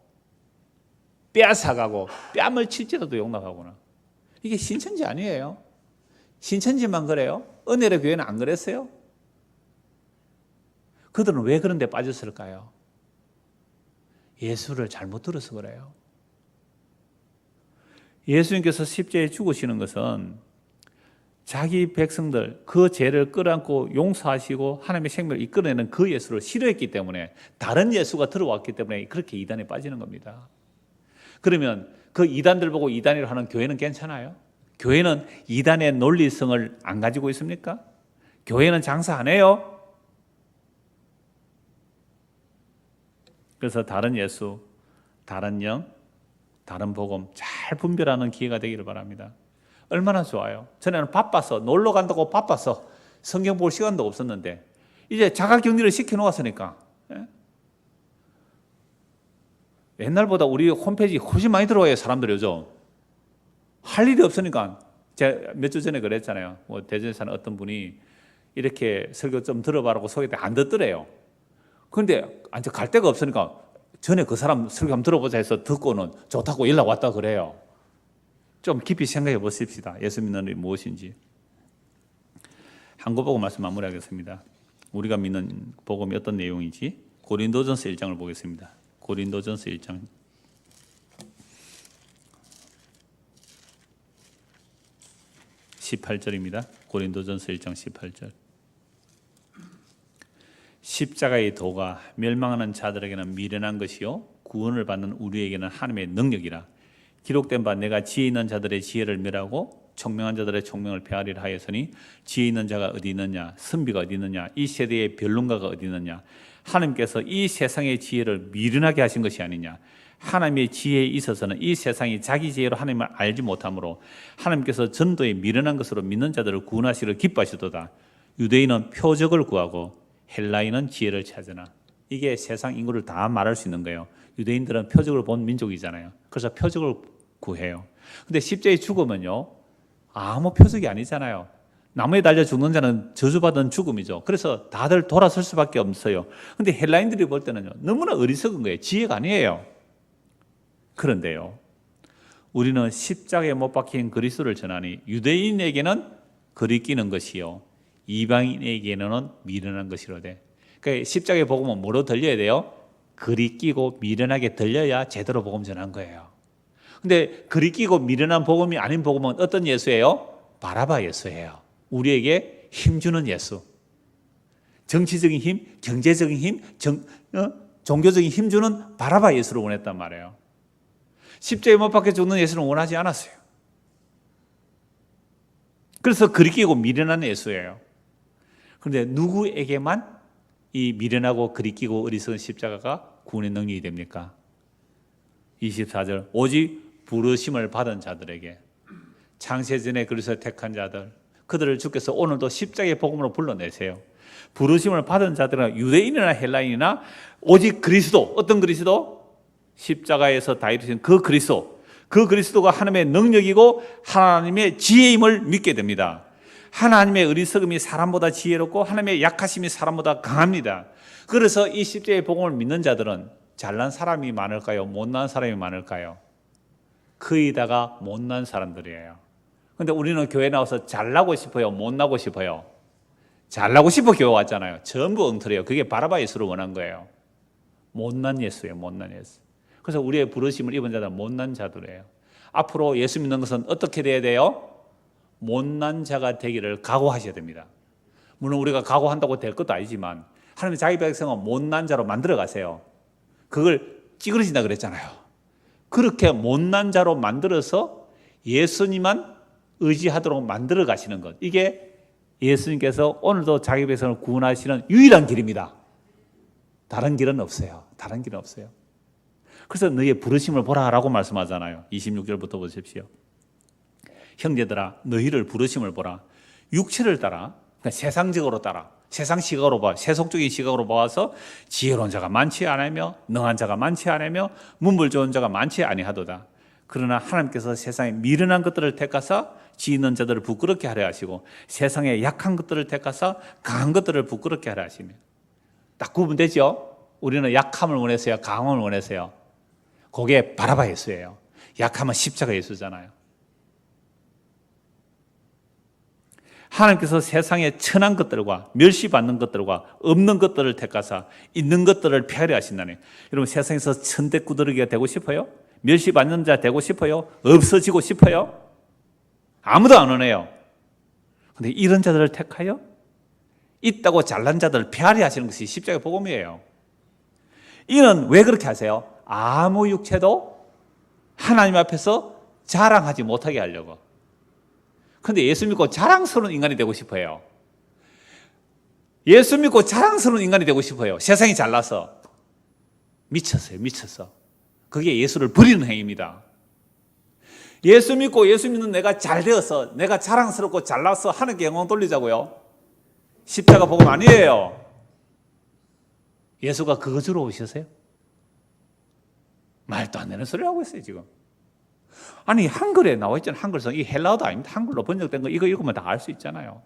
빼앗아가고 뺨을 칠지라도 용납하구나. 이게 신천지 아니에요? 신천지만 그래요? 은혜의 교회는 안 그랬어요? 그들은 왜 그런 데 빠졌을까요? 예수를 잘못 들어서 그래요. 예수님께서 십자가에 죽으시는 것은 자기 백성들 그 죄를 끌어안고 용서하시고 하나님의 생명을 이끌어내는 그 예수를 싫어했기 때문에 다른 예수가 들어왔기 때문에 그렇게 이단에 빠지는 겁니다. 그러면 그 이단들 보고 이단이라고 하는 교회는 괜찮아요? 교회는 이단의 논리성을 안 가지고 있습니까? 교회는 장사 안 해요? 그래서 다른 예수, 다른 영, 다른 복음 잘 분별하는 기회가 되기를 바랍니다. 얼마나 좋아요. 전에는 바빠서 놀러 간다고 바빠서 성경 볼 시간도 없었는데 이제 자가격리를 시켜놓았으니까 옛날보다 우리 홈페이지 훨씬 많이 들어와요. 사람들이 요즘 할 일이 없으니까. 제가 몇 주 전에 그랬잖아요. 대전에 사는 어떤 분이 이렇게 설교 좀 들어봐라고 소개했는데 안 듣더래요. 그런데 갈 데가 없으니까 전에 그 사람 설교 한번 들어보자 해서 듣고는 좋다고 연락 왔다 그래요. 좀 깊이 생각해 보십시다. 예수 믿는 일이 무엇인지. 한 거 보고 말씀 마무리하겠습니다. 우리가 믿는 복음이 어떤 내용인지 고린도전서 1장을 보겠습니다. 고린도전서 1장 18절입니다. 고린도전서 1장 18절. 십자가의 도가 멸망하는 자들에게는 미련한 것이요 구원을 받는 우리에게는 하나님의 능력이라. 기록된 바 내가 지혜 있는 자들의 지혜를 멸하고 총명한 자들의 총명을 폐하리라 하였으니 지혜 있는 자가 어디 있느냐 선비가 어디 있느냐 이 세대의 변론가가 어디 있느냐 하나님께서 이 세상의 지혜를 미련하게 하신 것이 아니냐. 하나님의 지혜에 있어서는 이 세상이 자기 지혜로 하나님을 알지 못하므로 하나님께서 전도에 미련한 것으로 믿는 자들을 구원하시기를 기뻐하시도다. 유대인은 표적을 구하고 헬라인은 지혜를 찾으나. 이게 세상 인구를 다 말할 수 있는 거예요. 유대인들은 표적을 본 민족이잖아요. 그래서 표적을 구해요. 근데 십자가에 죽으면요 아무 표적이 아니잖아요. 나무에 달려 죽는 자는 저주받은 죽음이죠. 그래서 다들 돌아설 수밖에 없어요. 근데 헬라인들이 볼 때는요 너무나 어리석은 거예요. 지혜가 아니에요. 그런데요 우리는 십자가에 못 박힌 그리스도를 전하니 유대인에게는 거리끼는 것이요 이방인에게는 미련한 것이로되. 그러니까 십자가의 복음은 뭐로 들려야 돼요? 거리끼고 미련하게 들려야 제대로 복음 전한 거예요. 근데 거리끼고 미련한 복음이 아닌 복음은 어떤 예수예요? 바라바 예수예요. 우리에게 힘주는 예수. 정치적인 힘, 경제적인 힘, 종교적인 힘주는 바라바 예수를 원했단 말이에요. 십자가에 못 박혀 죽는 예수는 원하지 않았어요. 그래서 거리끼고 미련한 예수예요. 그런데 누구에게만 이 미련하고 거리끼고 어리석은 십자가가 구원의 능력이 됩니까? 24절 오직 부르심을 받은 자들에게. 창세전에 그리스도를 택한 자들 그들을 주께서 오늘도 십자가의 복음으로 불러내세요. 부르심을 받은 자들은 유대인이나 헬라인이나 오직 그리스도. 어떤 그리스도? 십자가에서 다 이루신 그 그리스도. 그 그리스도가 하나님의 능력이고 하나님의 지혜임을 믿게 됩니다. 하나님의 어리석음이 사람보다 지혜롭고 하나님의 약하심이 사람보다 강합니다. 그래서 이 십자가의 복음을 믿는 자들은 잘난 사람이 많을까요? 못난 사람이 많을까요? 거의 다가 못난 사람들이에요. 근데 우리는 교회 나와서 잘나고 싶어요? 못나고 싶어요? 잘나고 싶어 교회 왔잖아요. 전부 엉터리예요. 그게 바라바 예수를 원한 거예요. 못난 예수예요. 못난 예수. 그래서 우리의 부르심을 입은 자들은 못난 자들이에요. 앞으로 예수 믿는 것은 어떻게 돼야 돼요? 못난 자가 되기를 각오하셔야 됩니다. 물론 우리가 각오한다고 될 것도 아니지만 하나님이 자기 백성은 못난 자로 만들어 가세요. 그걸 찌그러진다 그랬잖아요. 그렇게 못난 자로 만들어서 예수님만 의지하도록 만들어 가시는 것, 이게 예수님께서 오늘도 자기 백성을 구원하시는 유일한 길입니다. 다른 길은 없어요. 다른 길은 없어요. 그래서 너희의 부르심을 보라라고 말씀하잖아요. 26절부터 보십시오. 형제들아, 너희를 부르심을 보라. 육체를 따라, 그러니까 세상적으로 따라, 세상 시각으로 봐, 세속적인 시각으로 봐서 지혜로운 자가 많지 않으며 능한 자가 많지 않으며 문벌 좋은 자가 많지 아니하도다. 그러나 하나님께서 세상에 미련한 것들을 택하사 지 있는 자들을 부끄럽게 하려 하시고 세상에 약한 것들을 택하사 강한 것들을 부끄럽게 하려 하시며. 딱 구분되죠? 우리는 약함을 원해서요, 강함을 원해서요. 그게 바라바 예수예요. 약함은 십자가 예수잖아요. 하나님께서 세상에 천한 것들과 멸시받는 것들과 없는 것들을 택하사 있는 것들을 폐하려 하신다네. 여러분, 세상에서 천대꾸러기가 되고 싶어요? 멸시받는 자 되고 싶어요? 없어지고 싶어요? 아무도 안 원해요. 그런데 이런 자들을 택하여 있다고 잘난 자들을 폐하려 하시는 것이 십자가의 복음이에요. 이는 왜 그렇게 하세요? 아무 육체도 하나님 앞에서 자랑하지 못하게 하려고. 그런데 예수 믿고 자랑스러운 인간이 되고 싶어요. 예수 믿고 자랑스러운 인간이 되고 싶어요. 세상이 잘나서. 미쳤어요. 미쳤어. 그게 예수를 버리는 행위입니다. 예수 믿고 예수 믿는 내가 잘 되어서 내가 자랑스럽고 잘나서 하나님께 영광 돌리자고요? 십자가 복음 아니에요. 예수가 그거 주러 오셨어요? 말도 안 되는 소리를 하고 있어요 지금. 아니 한글에 나와 있잖아요. 한글성. 이 헬라어도 아닙니다. 한글로 번역된 거 이거 읽으면 다 알 수 있잖아요.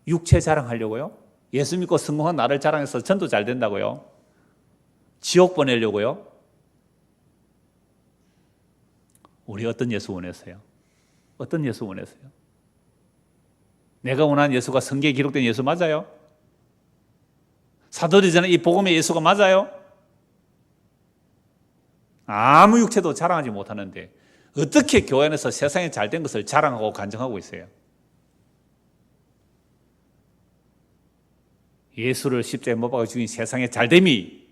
육체 자랑하려고요? 예수 믿고 성공한 나를 자랑해서 전도 잘 된다고요? 지옥 보내려고요? 우리 어떤 예수 원했어요? 어떤 예수 원했어요? 내가 원하는 예수가 성경에 기록된 예수 맞아요? 사도들이 전에 이 복음의 예수가 맞아요? 아무 육체도 자랑하지 못하는데 어떻게 교회 안에서 세상에 잘된 것을 자랑하고 간증하고 있어요? 예수를 십자가에 못 박아 죽인 세상의 잘됨이,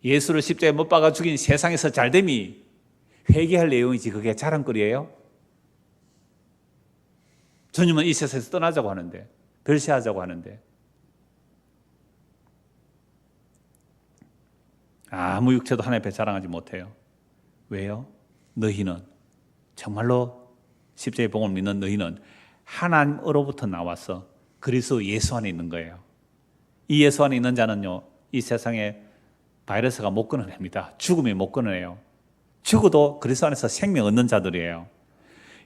예수를 십자가에 못 박아 죽인 세상에서 잘됨이 회개할 내용이지 그게 자랑거리예요? 주님은 이 세상에서 떠나자고 하는데, 별세하자고 하는데 아무 육체도 하나님 앞에 자랑하지 못해요. 왜요? 너희는 정말로 십자가의 복음을 믿는 너희는 하나님으로부터 나와서 그리스도 예수 안에 있는 거예요. 이 예수 안에 있는 자는요, 이 세상에 바이러스가 못 끊어냅니다. 죽음이 못 끊어내요. 죽어도 그리스도 안에서 생명 얻는 자들이에요.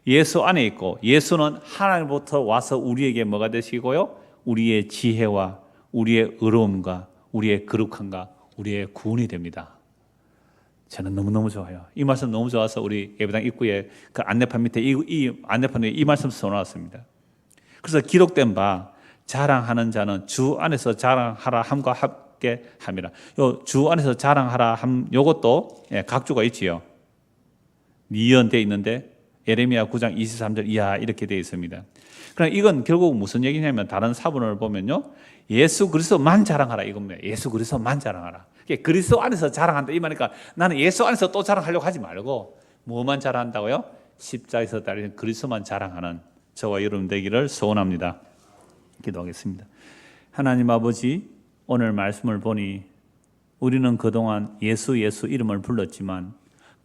예수 안에 있고 예수는 하나님부터 와서 우리에게 뭐가 되시고요? 우리의 지혜와 우리의 의로움과 우리의 거룩함과 우리의 구원이 됩니다. 저는 너무너무 좋아요. 이 말씀 너무 좋아서 우리 예배당 입구에 그 안내판 밑에 이 안내판에 이 말씀 써놓았습니다. 그래서 기록된 바 자랑하는 자는 주 안에서 자랑하라 함과 함께 함이라. 요 주 안에서 자랑하라 함 요것도 각주가 있지요. 미연되어 있는데 예레미야 9장 23절 이하 이렇게 되어 있습니다. 그럼 이건 결국 무슨 얘기냐면 다른 사본을 보면요, 예수 그리스도만 자랑하라 이겁니다. 예수 그리스도만 자랑하라. 그리스도 안에서 자랑한다 이 말이니까 나는 예수 안에서 또 자랑하려고 하지 말고 뭐만 자랑한다고요? 십자가에서 달린 그리스도만 자랑하는 저와 여러분 되기를 소원합니다. 기도하겠습니다. 하나님 아버지, 오늘 말씀을 보니 우리는 그동안 예수 이름을 불렀지만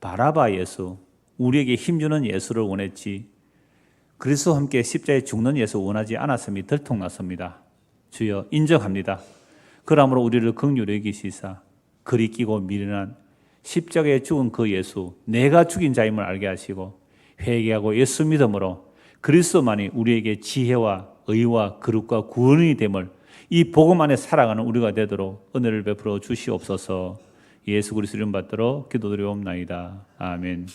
바라바 예수, 우리에게 힘주는 예수를 원했지 그리스도와 함께 십자가에 죽는 예수 원하지 않았음이 들통났습니다. 주여 인정합니다. 그러므로 우리를 긍휼히 여기시사 그리 끼고 미련한 십자가에 죽은 그 예수, 내가 죽인 자임을 알게 하시고 회개하고 예수 믿음으로 그리스도만이 우리에게 지혜와 의와 거룩과 구원이 됨을 이 복음 안에 살아가는 우리가 되도록 은혜를 베풀어 주시옵소서. 예수 그리스도 이름 받들어 기도드리옵나이다. 아멘.